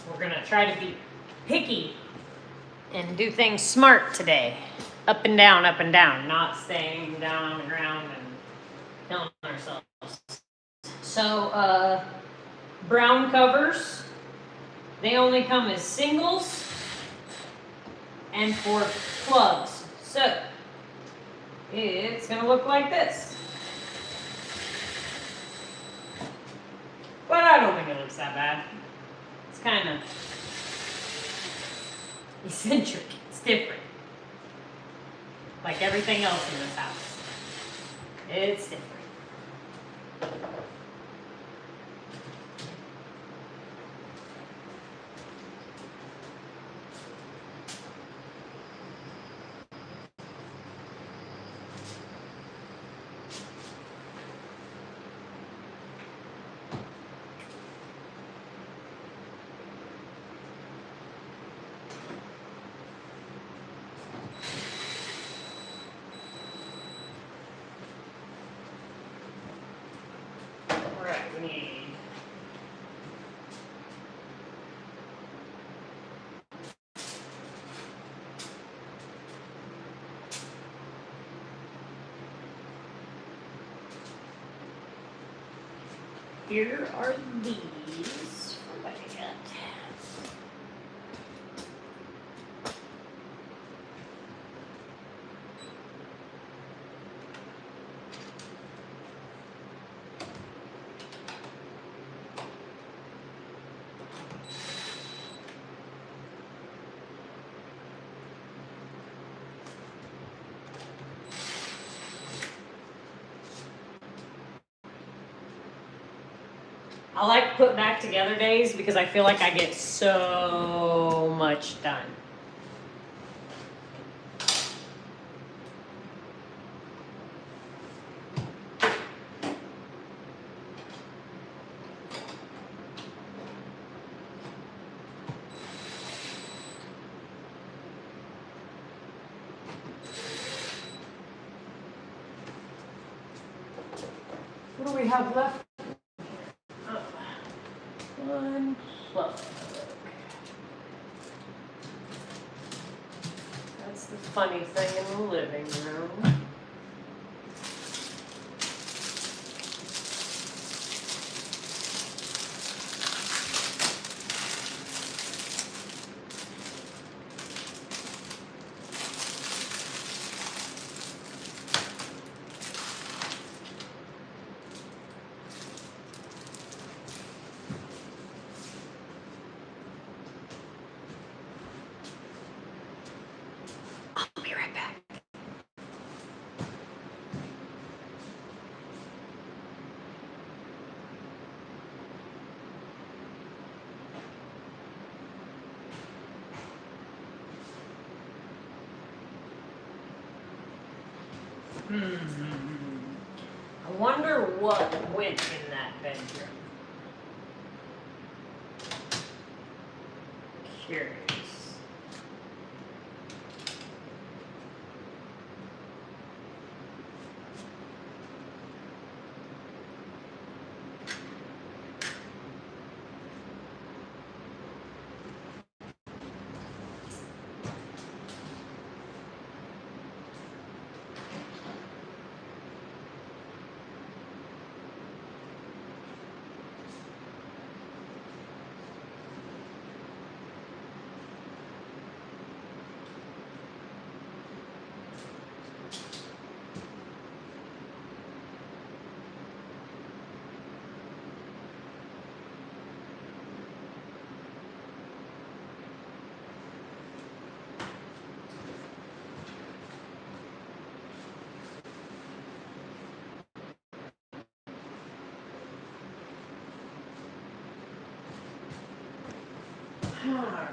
We're gonna try to be picky and do things smart today. Up and down, not staying down on the ground and killing ourselves. So, brown covers, they only come as singles and for plugs. So, it's gonna look like this. But I don't think it looks that bad. It's kind of eccentric. It's different. Like everything else in this house. It's different. We need here are these. What do I get? I like put back together days because I feel like I get so much done. What do we have left? unplug. That's the funny thing in the living room. I'll be right back. I wonder what went in that bedroom. Curious. All right.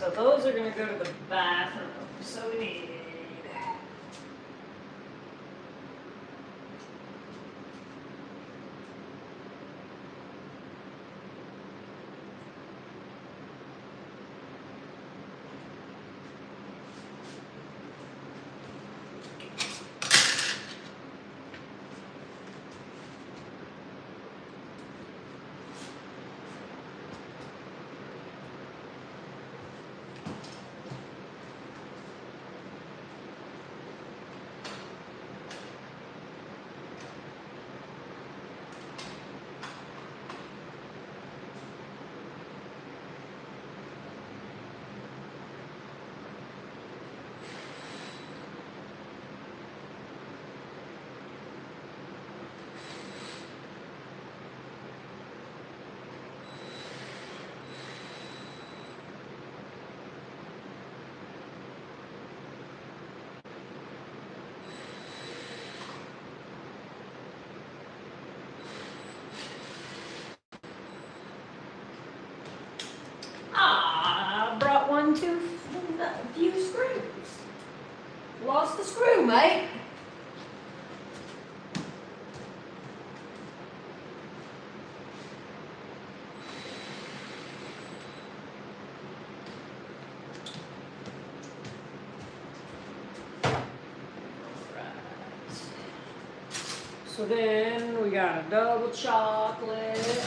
So those are going to go to the bathroom. So we need brought one too few screws. Lost the screw, mate. So then we got a double chocolate.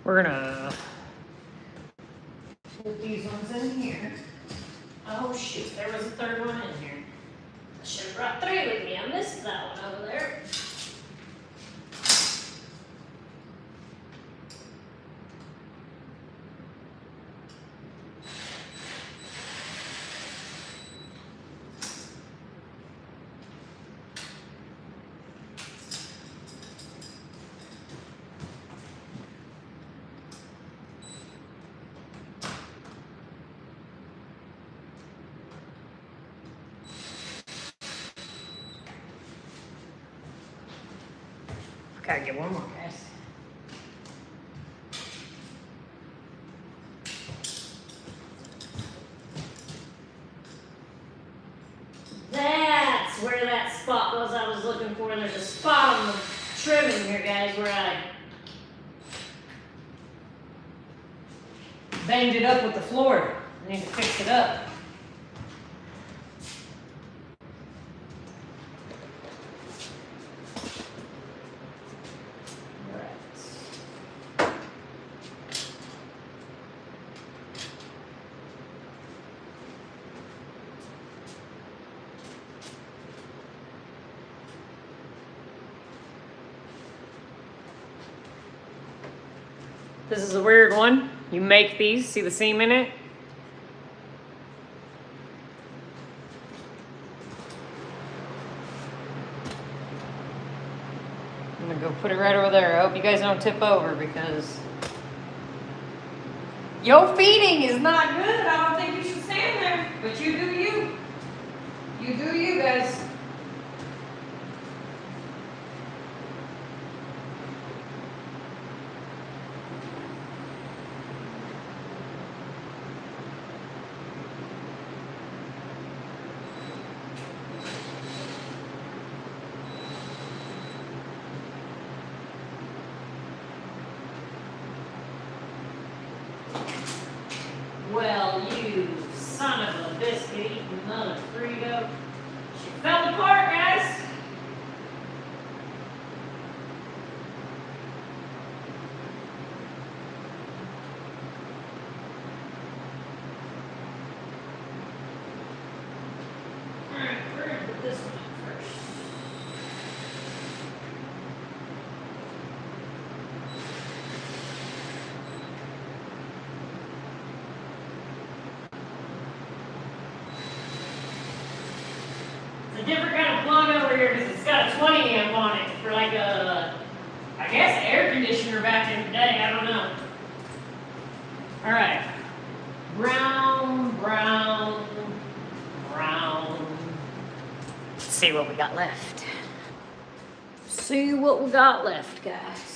We're gonna shoot, there was a third one in here. I should have brought 3 with me. I missed that one over there. Gotta get one more, guys. That's where that spot was I was looking for. There's a spot on the trimming here, guys, where I banged it up with the floor. I need to fix it up. This is a weird one. You make these, see the seam in it? I'm gonna go put it right over there. I hope you guys don't tip over because your feeding is not good. I don't think you should stand there, but you do you. You do you, guys. Well, you son of a biscuit eating mother Frito. She fell apart, guys. Alright, we're gonna put this one in first. It's a different kind of plug over here because it's got a 20 amp on it for like a, I guess, air conditioner back in the day. I don't know. All right. Brown, brown, brown. Let's see what we got left. See what we got left, guys.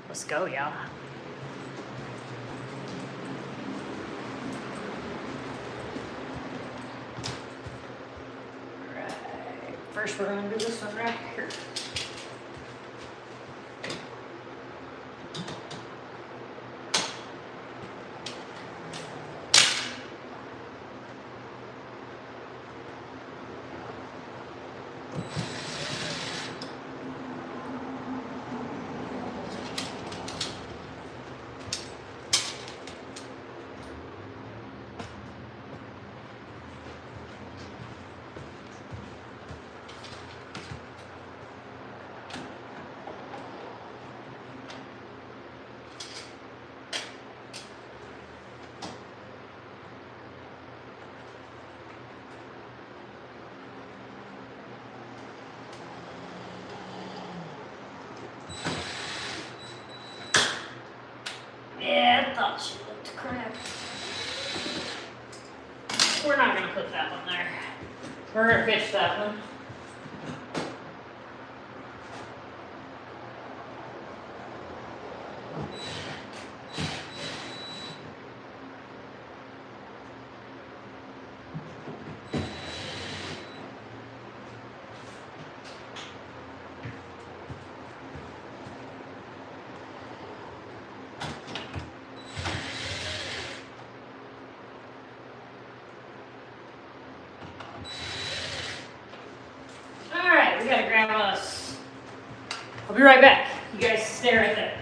Let's go, y'all. Alright, first we're gonna do this one right here. thought she looked crap. We're not gonna put that one there. We're gonna pitch that one. Alright, we gotta grab us. I'll be right back. You guys stay right there.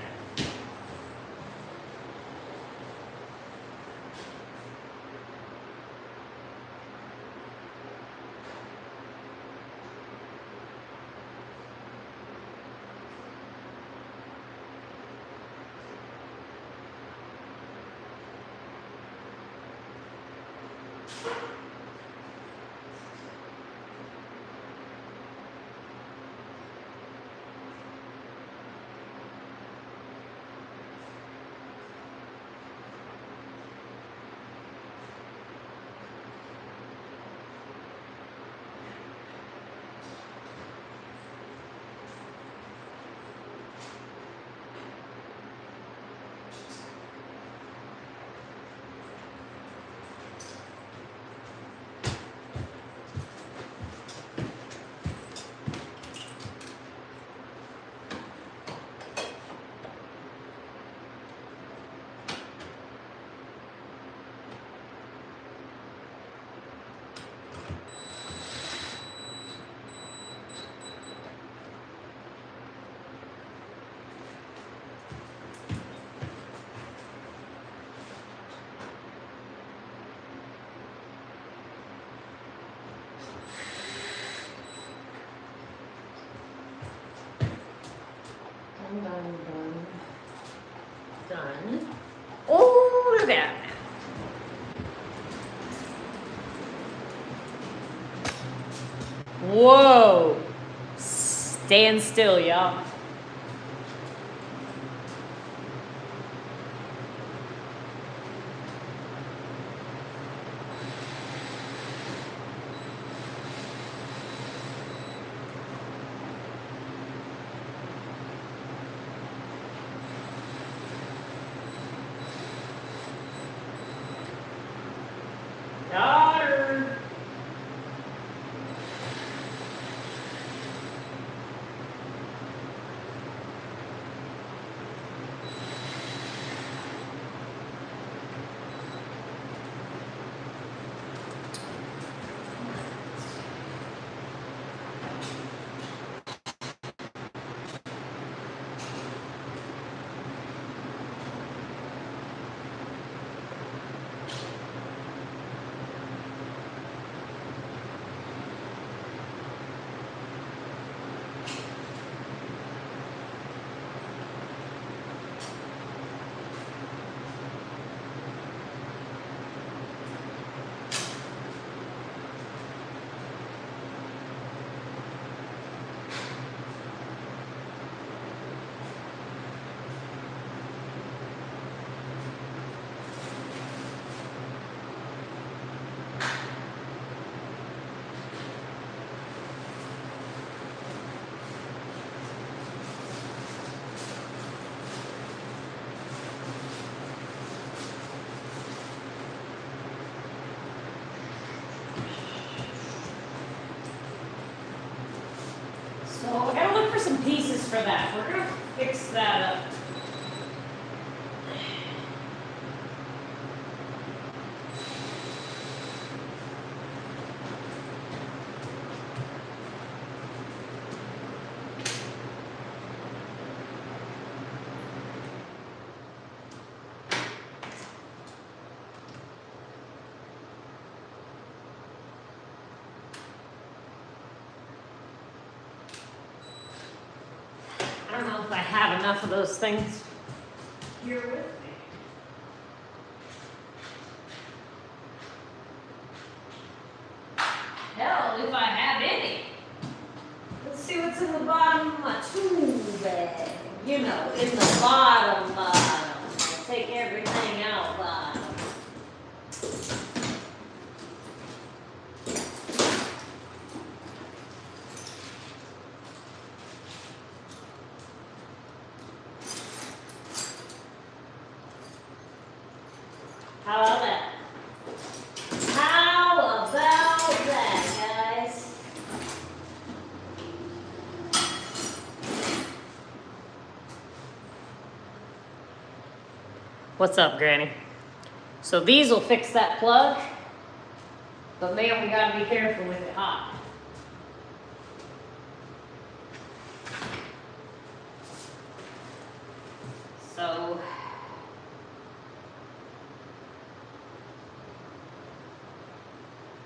Done. Oh, look at that. Whoa. Stand still, y'all. Daughter. So I gotta look for some pieces for that. We're gonna fix that up. I don't know if I have enough of those things here with me. Hell, if I have any. Let's see what's in the bottom of my tool bag. You know, in the bottom take everything out bottom. How about that? How about that, guys? What's up, Granny? So these will fix that plug, but man, we gotta be careful with it hot. So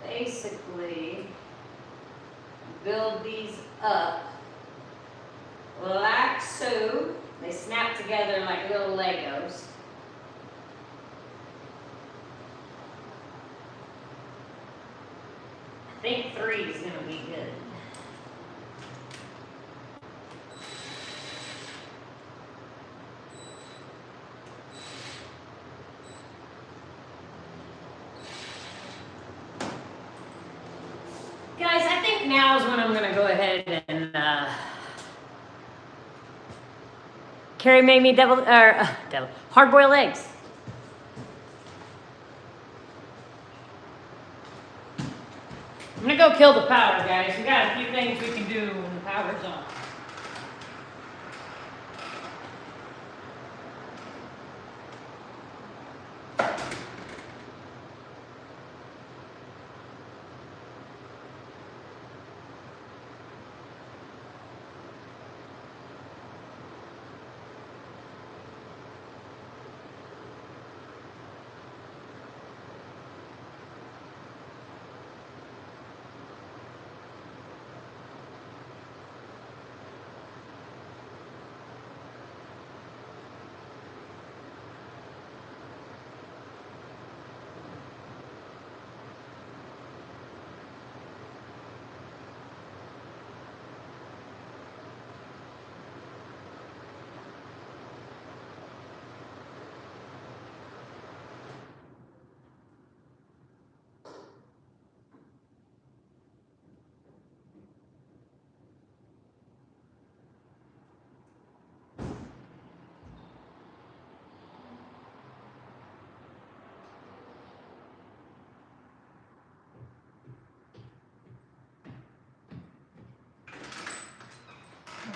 basically, build these up like so. They snap together like little Legos. I think 3 is gonna be good. Guys, I think now is when I'm gonna go ahead and Carrie made me hard-boiled eggs. I'm gonna go kill the power, guys. We got a few things we can do when the power's on.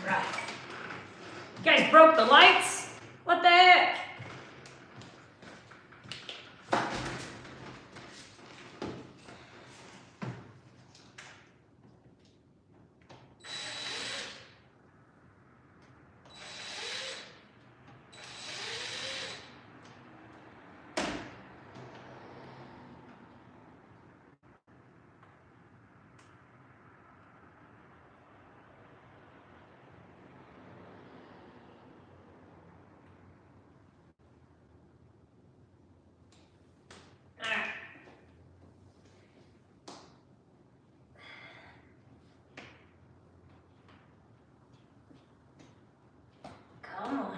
Right. You guys broke the lights? What the heck? Come on.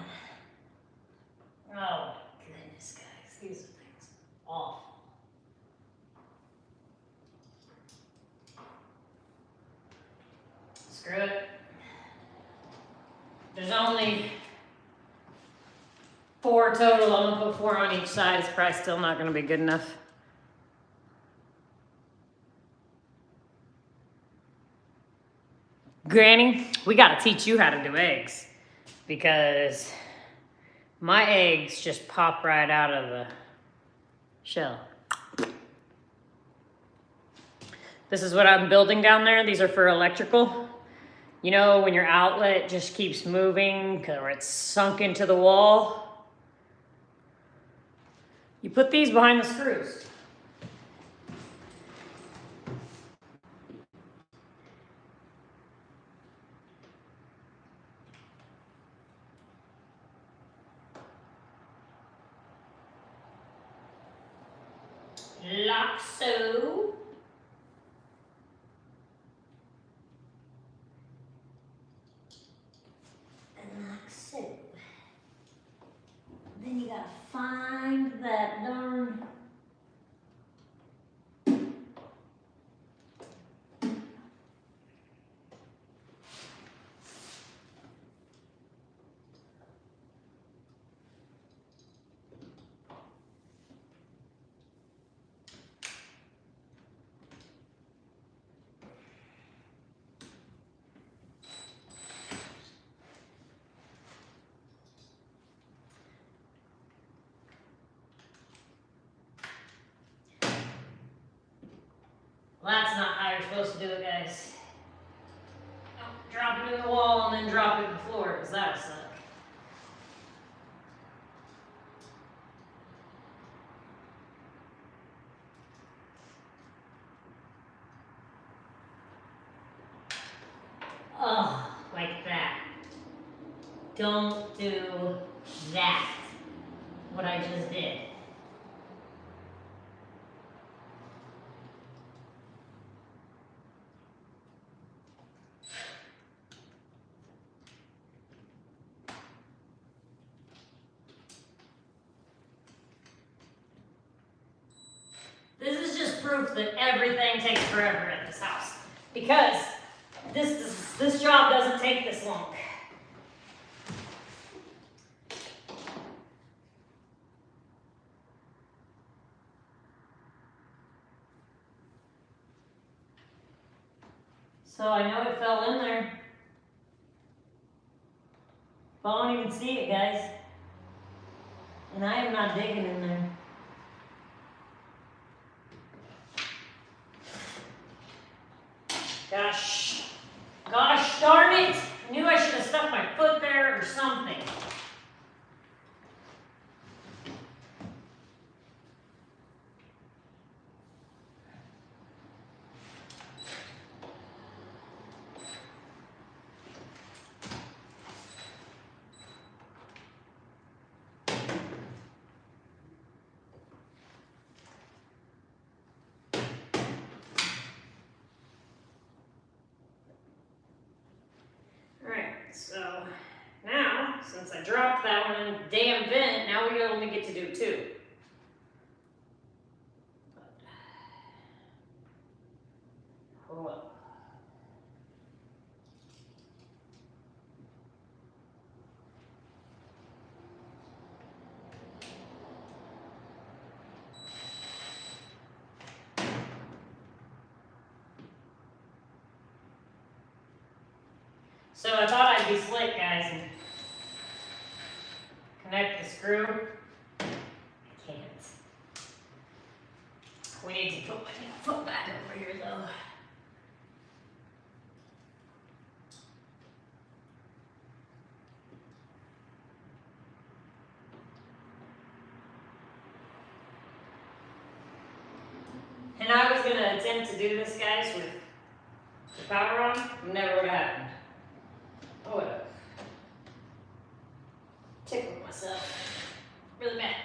Oh my goodness, guys. These things are awful. Screw it. There's only 4 total. I'm gonna put 4 on each side. It's probably still not gonna be good enough. Granny, we gotta teach you how to do eggs, because my eggs just pop right out of the shell. This is what I'm building down there. These are for electrical. You know, when your outlet just keeps moving or it's sunk into the wall, you put these behind the screws. Like so. And like so. Then you got gotta find that darn. Well, that's not how you're supposed to do it, guys. Don't drop it in the wall and then drop it in the floor, because that'll suck. Oh, like that. Don't do that. What I just did. This is just proof that everything takes forever in this house. Because this job doesn't take this long. So I know it fell in there. But I don't even see it, guys. And I am not digging in there. Gosh darn it! I knew I should have stuck my foot there or something. So now, since I dropped that one in the damn vent, now we only get to do two. Hold up. So I thought I'd be slick, guys, and connect the screw. I can't. We need to put my foot back over here, though. And I was going to attempt to do this, guys, with the power on. Never would have happened. Oh, whatever. Tickled myself. Really bad.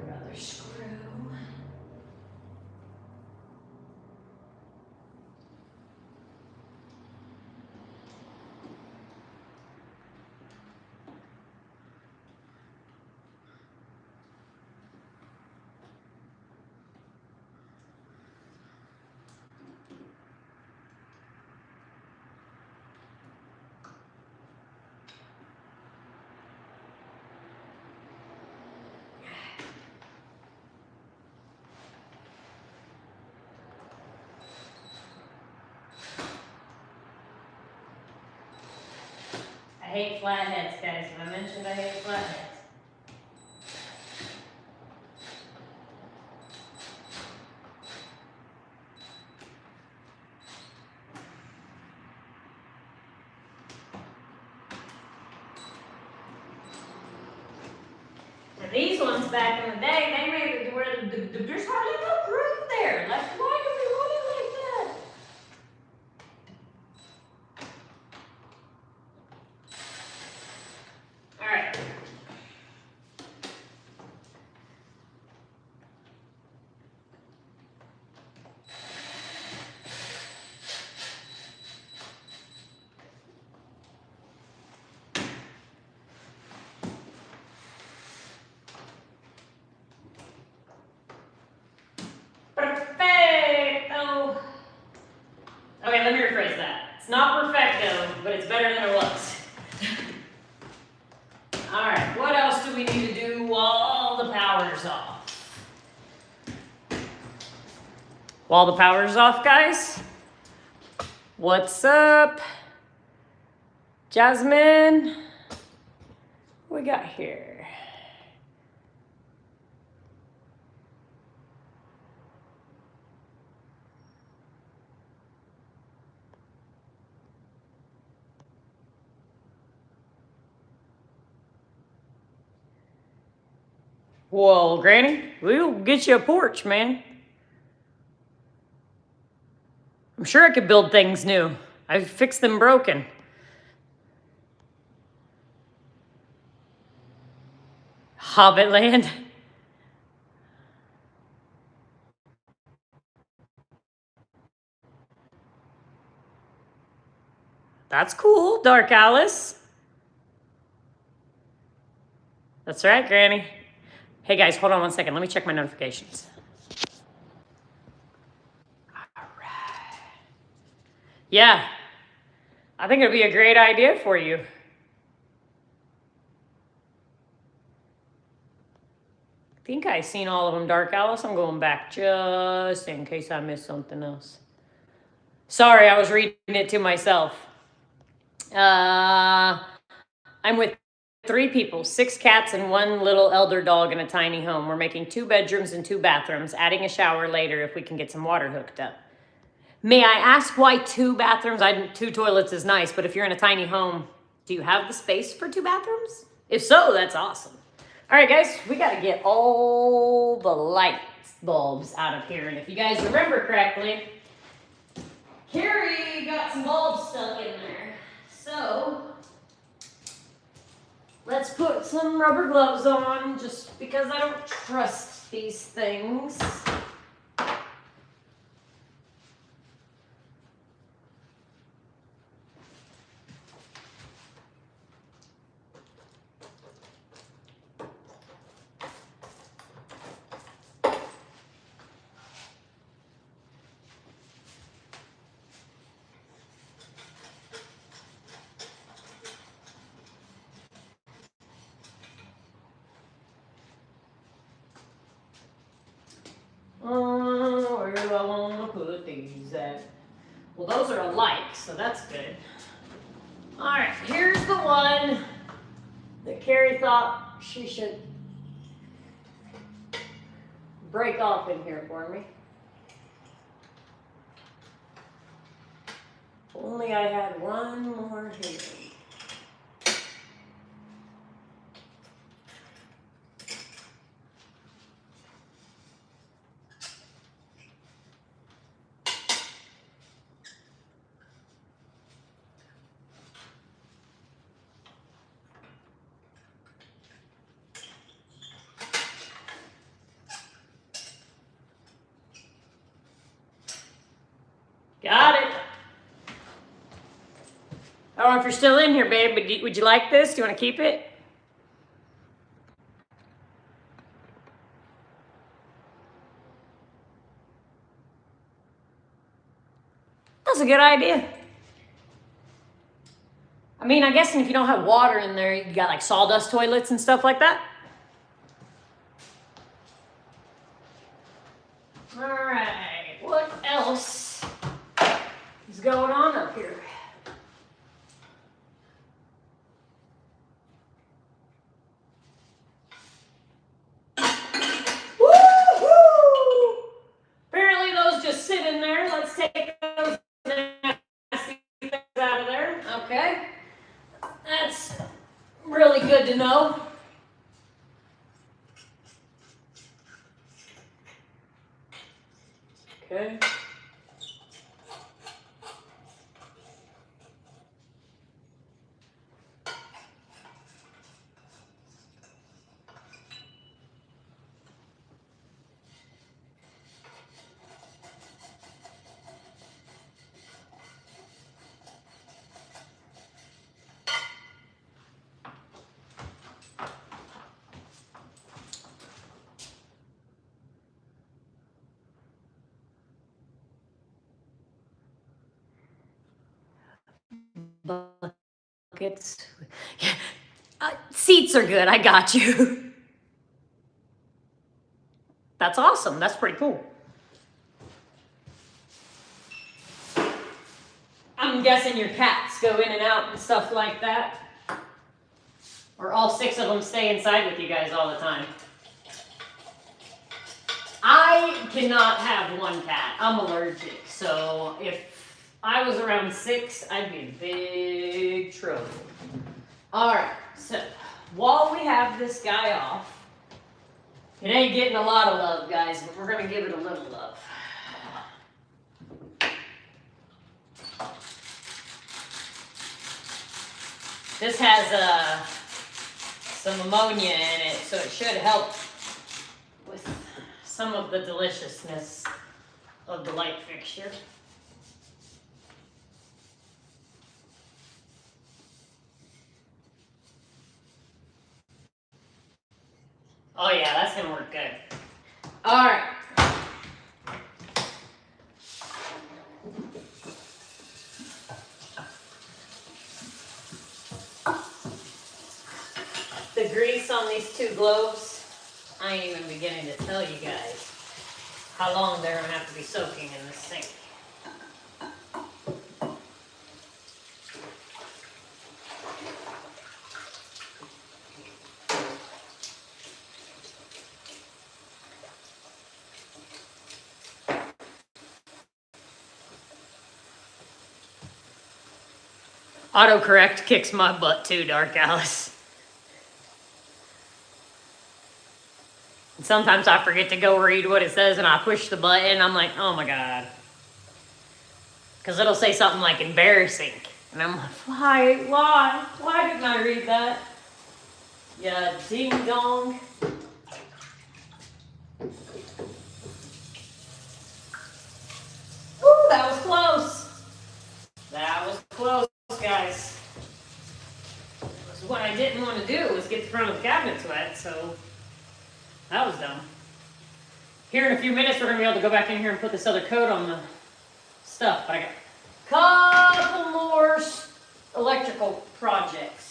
Another screw. I hate flatheads, guys. Have I mentioned I hate flatheads? Now these ones back in the day, they made it where there's hardly no groove there. Like, why do we run it like that? not perfecto, but it's better than it was. All right, what else do we need to do while the power's off? While the power's off, guys? What's up? Jasmine? What we got here? Well, Granny, we'll get you a porch, man. I'm sure I could build things new. I've fixed them broken. Hobbitland. That's cool, Dark Alice. That's right, Granny. Hey guys, hold on one second. Let me check my notifications. All right. Yeah, I think it'd be a great idea for you. I think I've seen all of them, Dark Alice. I'm going back just in case I missed something else. Sorry, I was reading it to myself. I'm with 3 people, 6 cats and 1 little elder dog in a tiny home. We're making 2 bedrooms and 2 bathrooms, adding a shower later if we can get some water hooked up. May I ask why 2 bathrooms? 2 toilets is nice, but if you're in a tiny home, do you have the space for 2 bathrooms? If so, that's awesome. All right, guys, we got to get all the light bulbs out of here. And if you guys remember correctly, Carrie got some bulbs stuck in there. So let's put some rubber gloves on just because I don't trust these things. Where do I want to put these at? Well, those are alike, so that's good. All right, here's the one that Carrie thought she should break off in here for me. If only I had one more here. Got it. I don't know if you're still in here, babe, but would you like this? Do you want to keep it? That's a good idea. I mean, I guess if you don't have water in there, you got like sawdust toilets and stuff like that. All right, what else is going on up here? Woo-hoo! Apparently those just sit in there. Let's take those nasty things out of there. Okay. That's really good to know. Okay. blankets. Seats are good. I got you. That's awesome. That's pretty cool. I'm guessing your cats go in and out and stuff like that. Or all 6 of them stay inside with you guys all the time. I cannot have one cat. I'm allergic. So if I was around 6, I'd be in big trouble. All right, so while we have this guy off, it ain't getting a lot of love, guys, but we're gonna give it a little love. This has some ammonia in it, so it should help with some of the deliciousness of the light fixture. Oh yeah, that's gonna work good. All right. The grease on these 2 globes, I ain't even beginning to tell you guys how long they're gonna have to be soaking in this sink. Autocorrect kicks my butt too, Dark Alice. And sometimes I forget to go read what it says and I push the button. I'm like, oh my God. Because it'll say something like embarrassing. And I'm like, why didn't I read that? Yeah, ding dong. Ooh, that was close. That was close, guys. What I didn't want to do was get the front of the cabinets wet, so that was dumb. Here in a few minutes, we're going to be able to go back in here and put this other coat on the stuff. But I got a couple more electrical projects.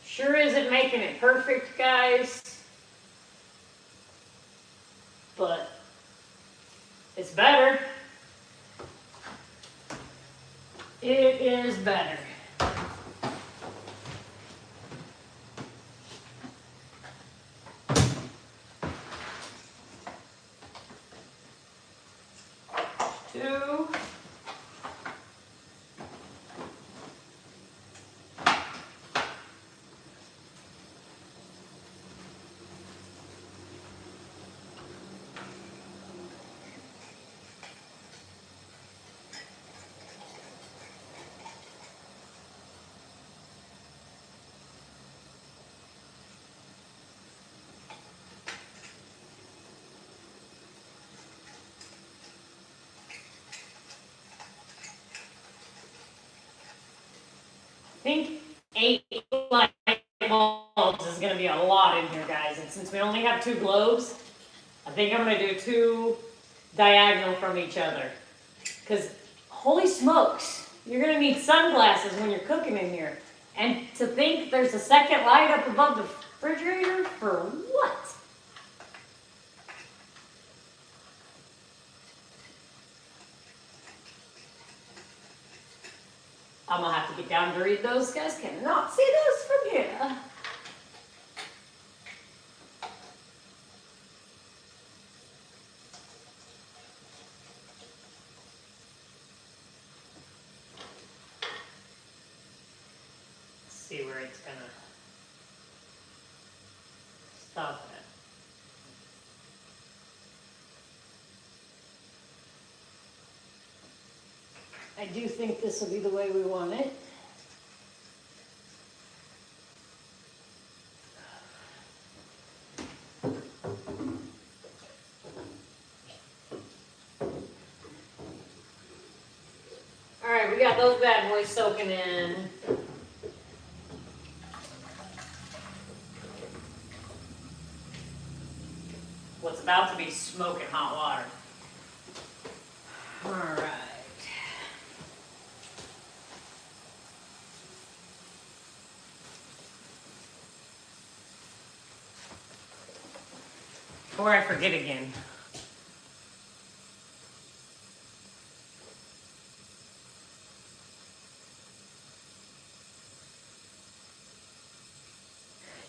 Sure isn't making it perfect, guys, but it's better. It is better. Two. I think 8 light bulbs is going to be a lot in here, guys. And since we only have 2 globes, I think I'm going to do 2 diagonal from each other. Because, holy smokes, you're going to need sunglasses when you're cooking in here. And to think there's a second light up above the refrigerator, for what? I'm going to have to get down to read those. Guys cannot see those from here. see where it's gonna stop at. I do think this will be the way we want it. Alright, we got those bad boys soaking in. What's about to be smoking hot water. Alright. Before I forget again.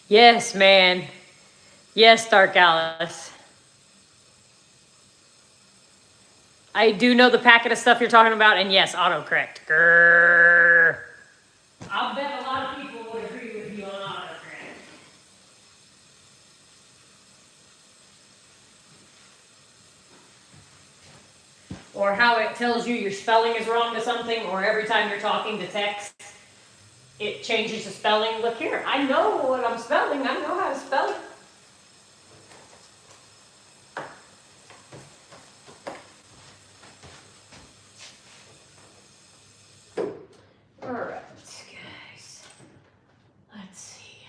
Yes, man. Yes, Dark Alice. I do know the packet of stuff you're talking about, and yes, autocorrect. Grrr. I'll bet a lot of people would agree with you on autocorrect. Or how it tells you your spelling is wrong to something, or every time you're talking to text, it changes the spelling. Look here, I know what I'm spelling. I know how to spell it. All right, guys. Let's see.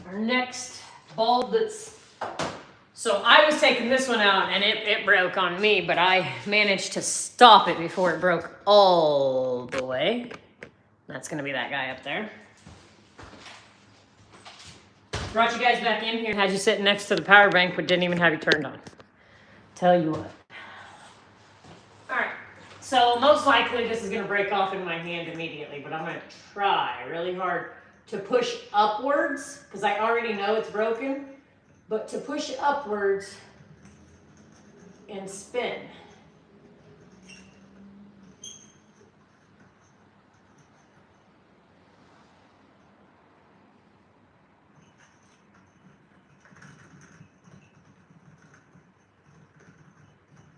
Our next bulb that's... So I was taking this one out and it broke on me, but I managed to stop it before it broke all the way. That's gonna be that guy up there. Brought you guys back in here and had you sitting next to the power bank, but didn't even have you turned on. Tell you what. All right, so most likely this is gonna break off in my hand immediately, but I'm gonna try really hard to push upwards, because I already know it's broken, but to push upwards and spin.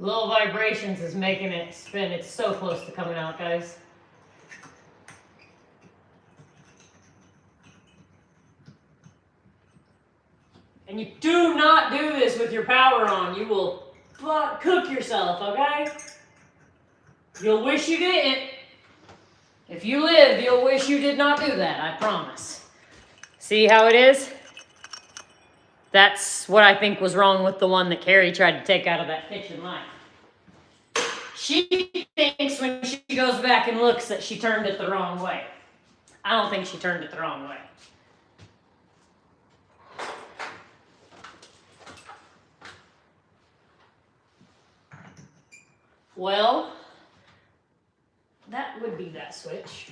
Little vibrations is making it spin. It's so close to coming out, guys. And you do not do this with your power on. You will cook yourself, okay? You'll wish you didn't. If you live, you'll wish you did not do that, I promise. See how it is? That's what I think was wrong with the one that Carrie tried to take out of that kitchen light. She thinks when she goes back and looks that she turned it the wrong way. I don't think she turned it the wrong way. Well, that would be that switch.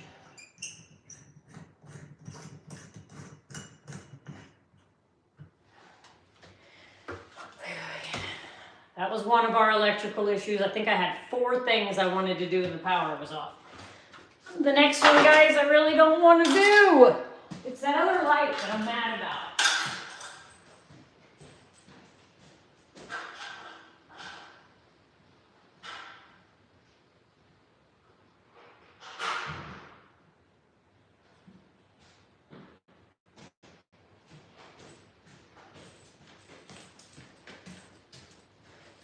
That was one of our electrical issues. I think I had 4 things I wanted to do and the power was off. The next one, guys, I really don't want to do. It's that other light that I'm mad about.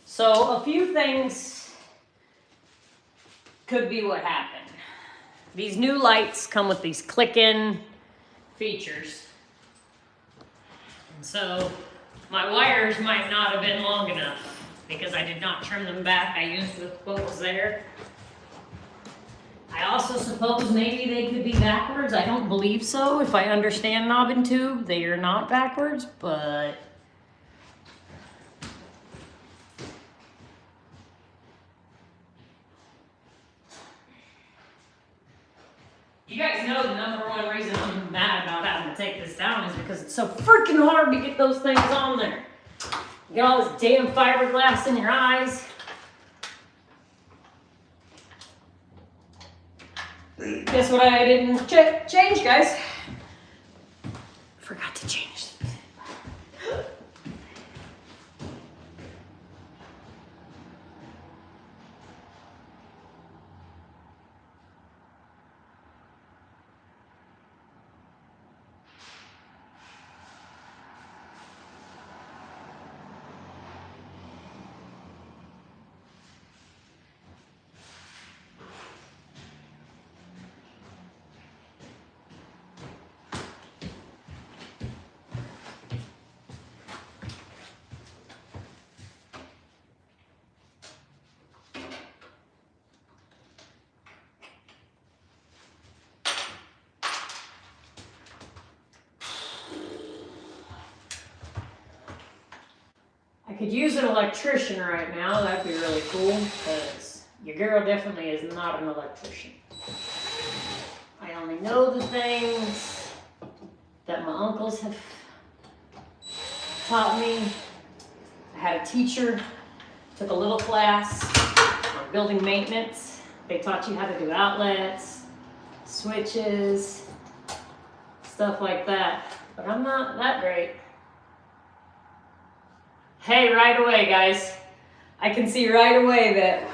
So a few things could be what happened. These new lights come with these click-in features. And so my wires might not have been long enough because I did not trim them back. I used what was there. I also suppose maybe they could be backwards. I don't believe so. If I understand knob and tube, they are not backwards, but you guys know the number one reason I'm mad about having to take this down is because it's so freaking hard to get those things on there. You get all this damn fiberglass in your eyes. Guess what I didn't change, guys? Forgot to change. I could use an electrician right now. That'd be really cool because your girl definitely is not an electrician. I only know the things that my uncles have taught me. I had a teacher, took a little class on building maintenance. They taught you how to do outlets, switches, stuff like that. But I'm not that great. Hey, right away, guys. I can see right away that,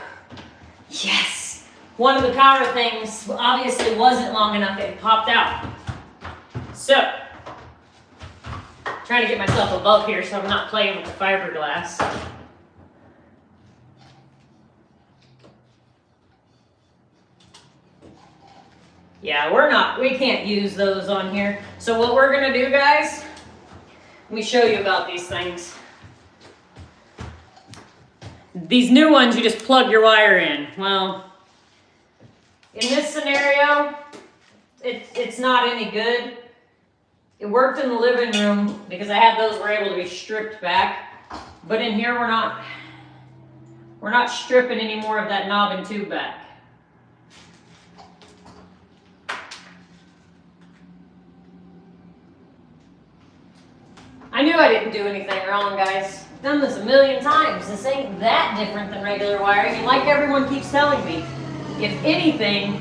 yes, one of the power things obviously wasn't long enough. It popped out. So, trying to get myself above here so I'm not playing with the fiberglass. Yeah, we can't use those on here. So what we're gonna do, guys, let me show you about these things. These new ones, you just plug your wire in. Well, in this scenario, it's not any good. It worked in the living room because I had those were able to be stripped back. But in here, we're not stripping any more of that knob and tube back. I knew I didn't do anything wrong, guys. I've done this a million times. This ain't that different than regular wiring. And like everyone keeps telling me, if anything,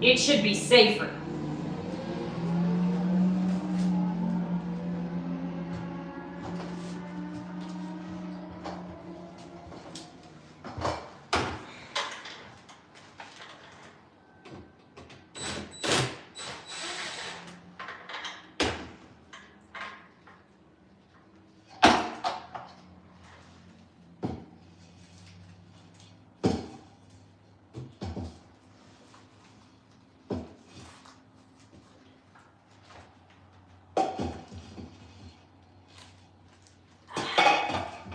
it should be safer.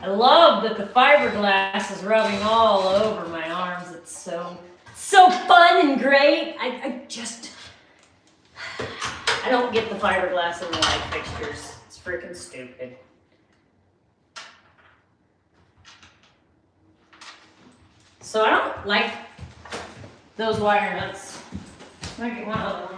I love that the fiberglass is rubbing all over my arms. It's so fun and great. I don't get the fiberglass in the light fixtures. It's freaking stupid. So I don't like those wire nuts. I get one other one.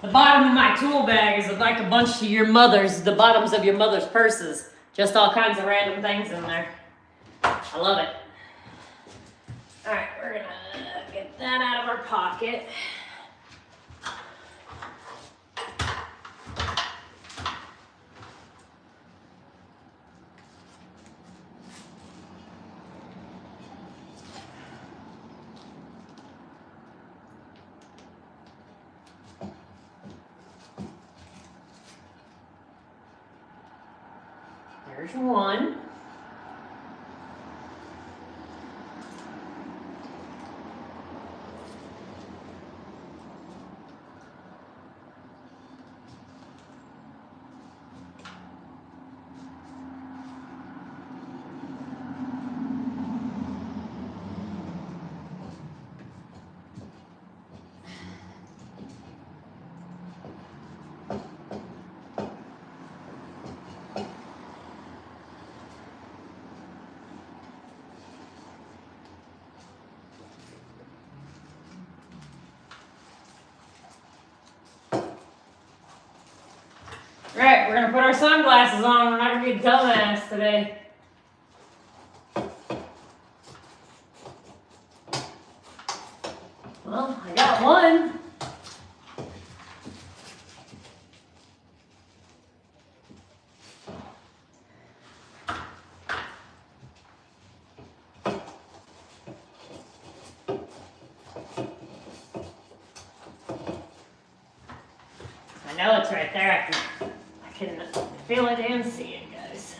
The bottom of my tool bag is like a bunch of your the bottoms of your mother's purses. Just all kinds of random things in there. I love it. All right, we're gonna get that out of our pocket. There's one. Right, we're gonna put our sunglasses on. We're not gonna be a dumbass today. Well, I got one. I know it's right there. I can feel it and see it, guys.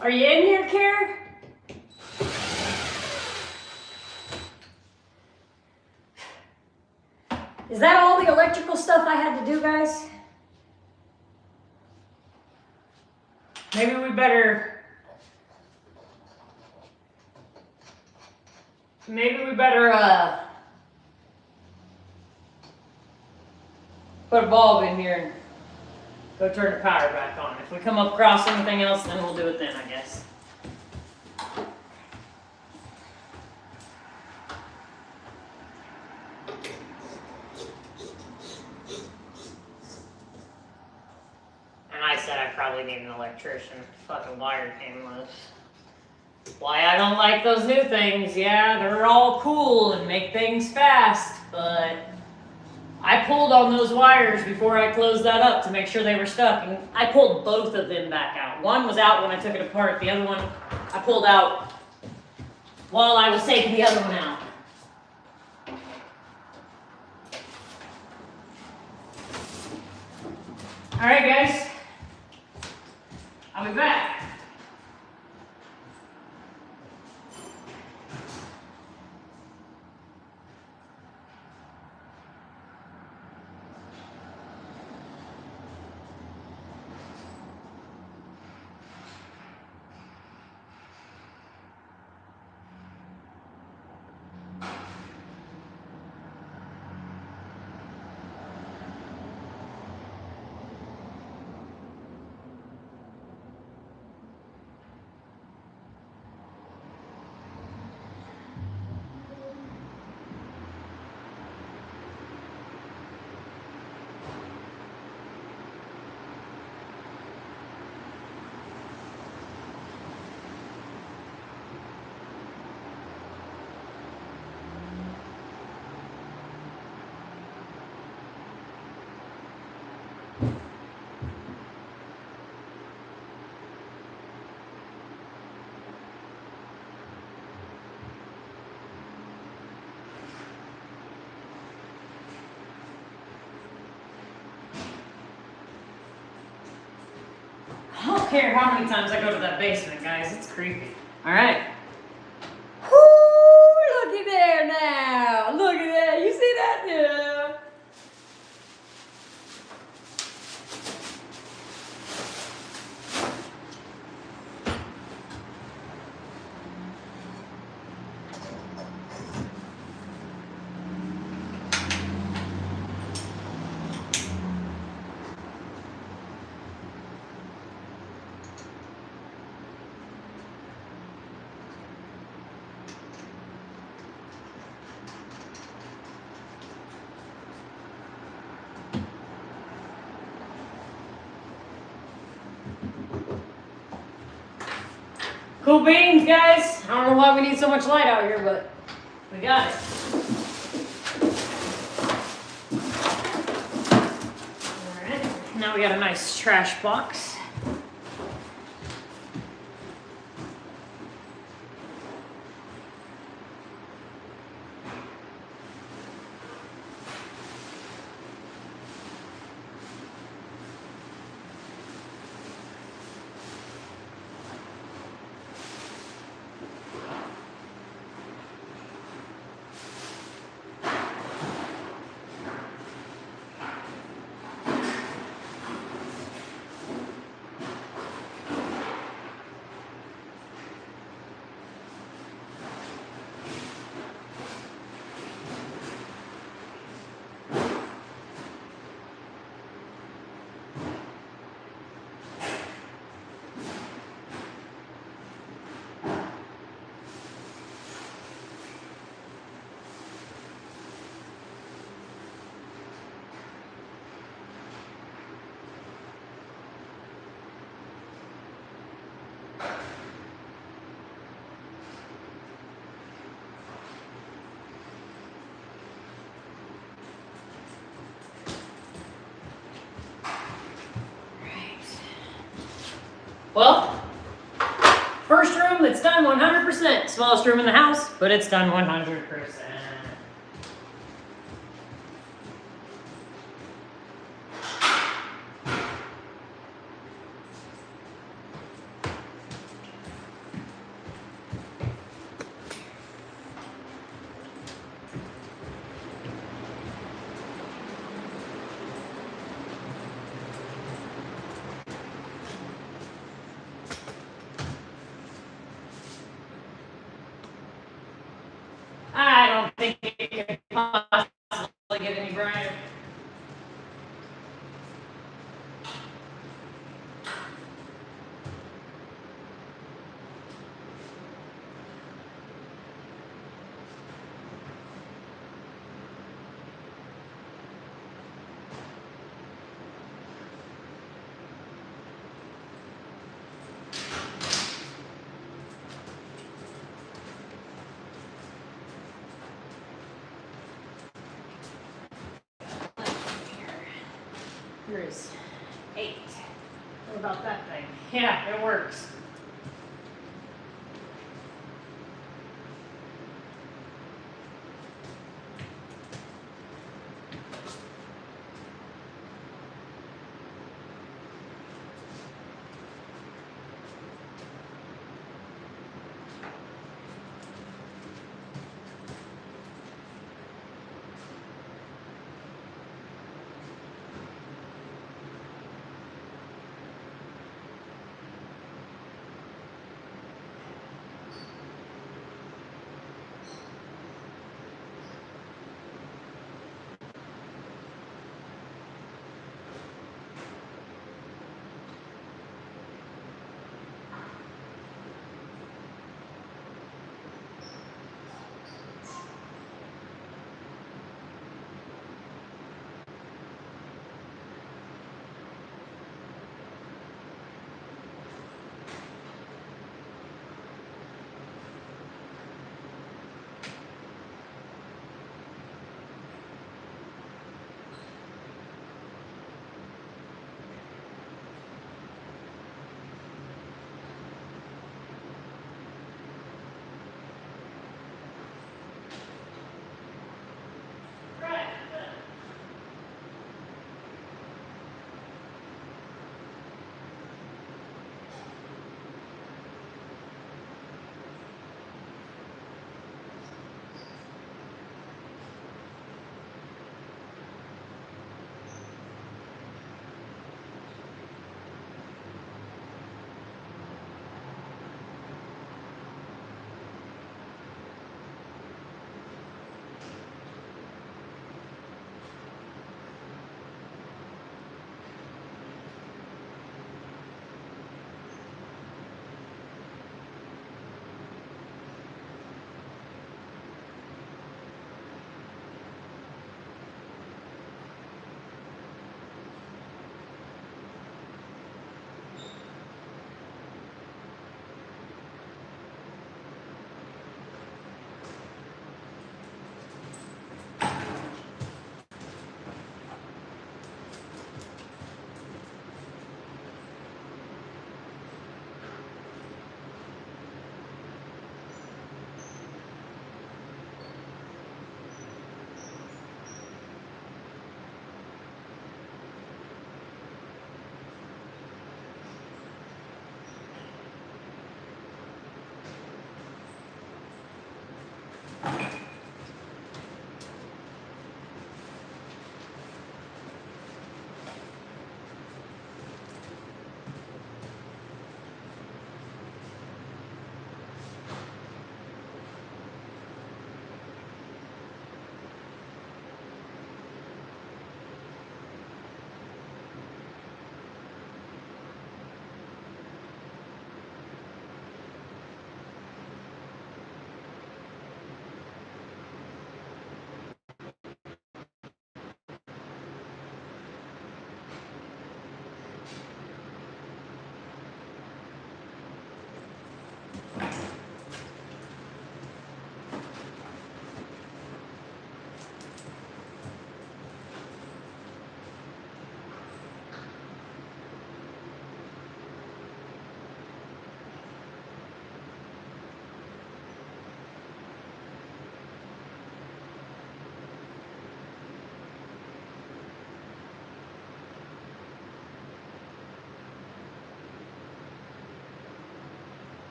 Are you in here, Kara? Is that all the electrical stuff I had to do, guys? Maybe we better put a bulb in here and go turn the power back on. If we come across anything else, then we'll do it then, I guess. And I said I probably need an electrician. Fucking wire came loose. Why I don't like those new things. Yeah, they're all cool and make things fast, but I pulled on those wires before I closed that up to make sure they were stuck, and I pulled both of them back out. One was out when I took it apart, the other one I pulled out while I was taking the other one out. Alright guys, I'll be back. I don't care how many times I go to that basement, guys. It's creepy. All right. Whoo! Looky there now. Look at that. You see that now? Cool beans, guys. I don't know why we need so much light out here, but we got it. Alright, now we got a nice trash box. Well, first room that's done 100%. Smallest room in the house, but it's done 100%. I don't think it could possibly get any brighter. Here's 8. What about that thing? Yeah, it works.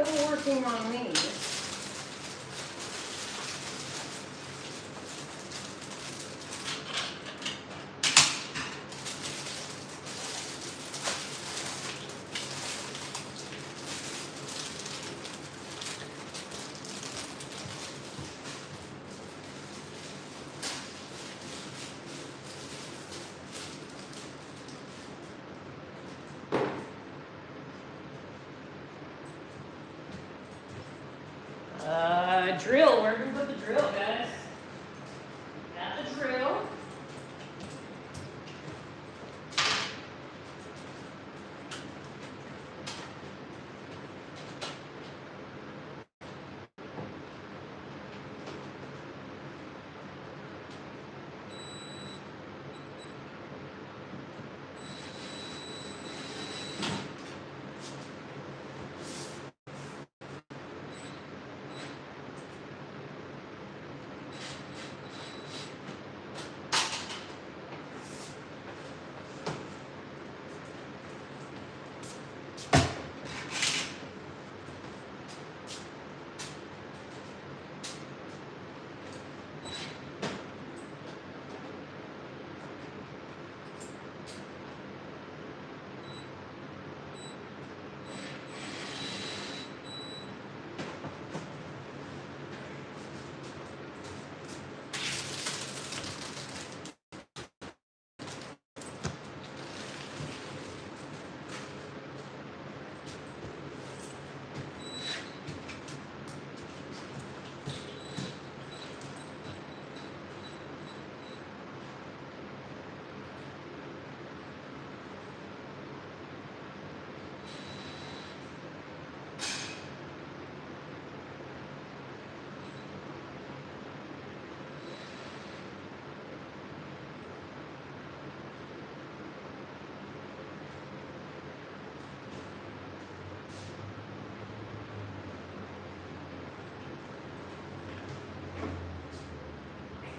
still working on these. Drill. Where do we put the drill, guys? Got the drill.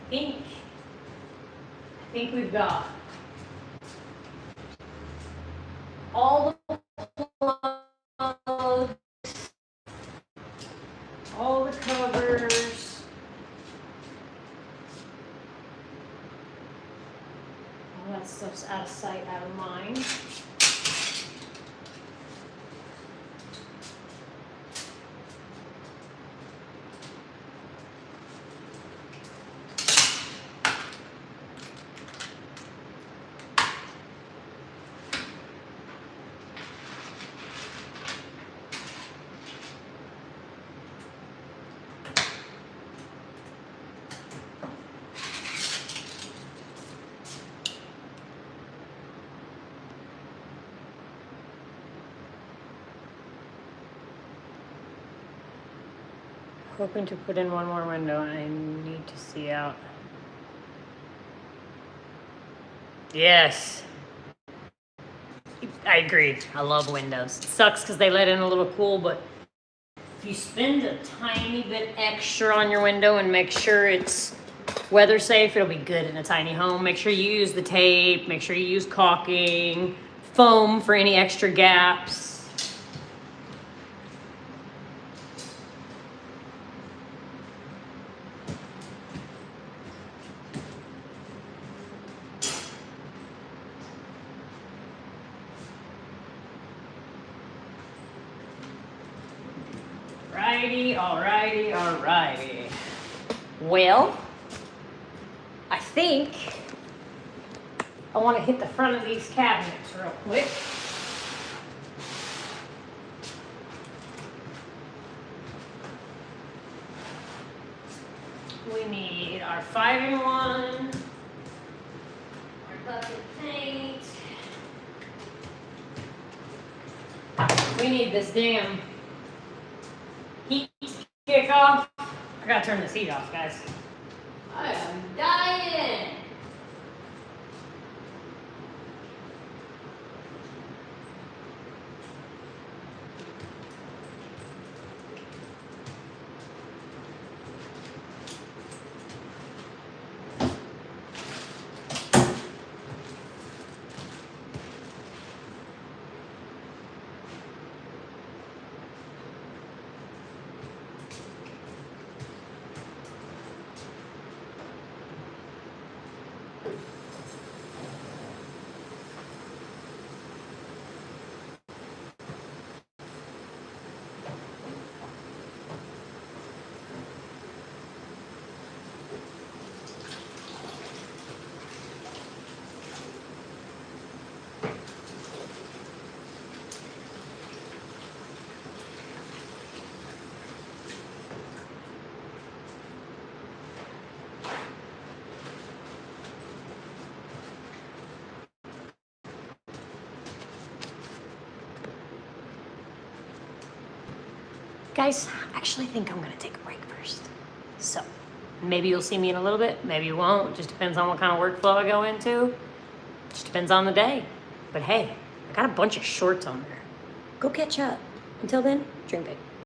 I think we've got all the plugs, all the covers, all that stuff's out of sight, out of mind. Hoping to put in one more window and I need to see out. Yes. I agree. I love windows. It sucks because they let in a little cool, but if you spend a tiny bit extra on your window and make sure it's weather safe, it'll be good in a tiny home. Make sure you use the tape. Make sure you use caulking, foam for any extra gaps. Alrighty. Well, I think I want to hit the front of these cabinets real quick. We need our 5-in-1, our bucket paint. We need this damn heat kick off. I gotta turn this heat off, guys. I am dying. Guys, I actually think I'm gonna take a break first. So, maybe you'll see me in a little bit, maybe you won't. Just depends on what kind of workflow I go into. Just depends on the day. But hey, I got a bunch of shorts on there. Go catch up. Until then, drink big.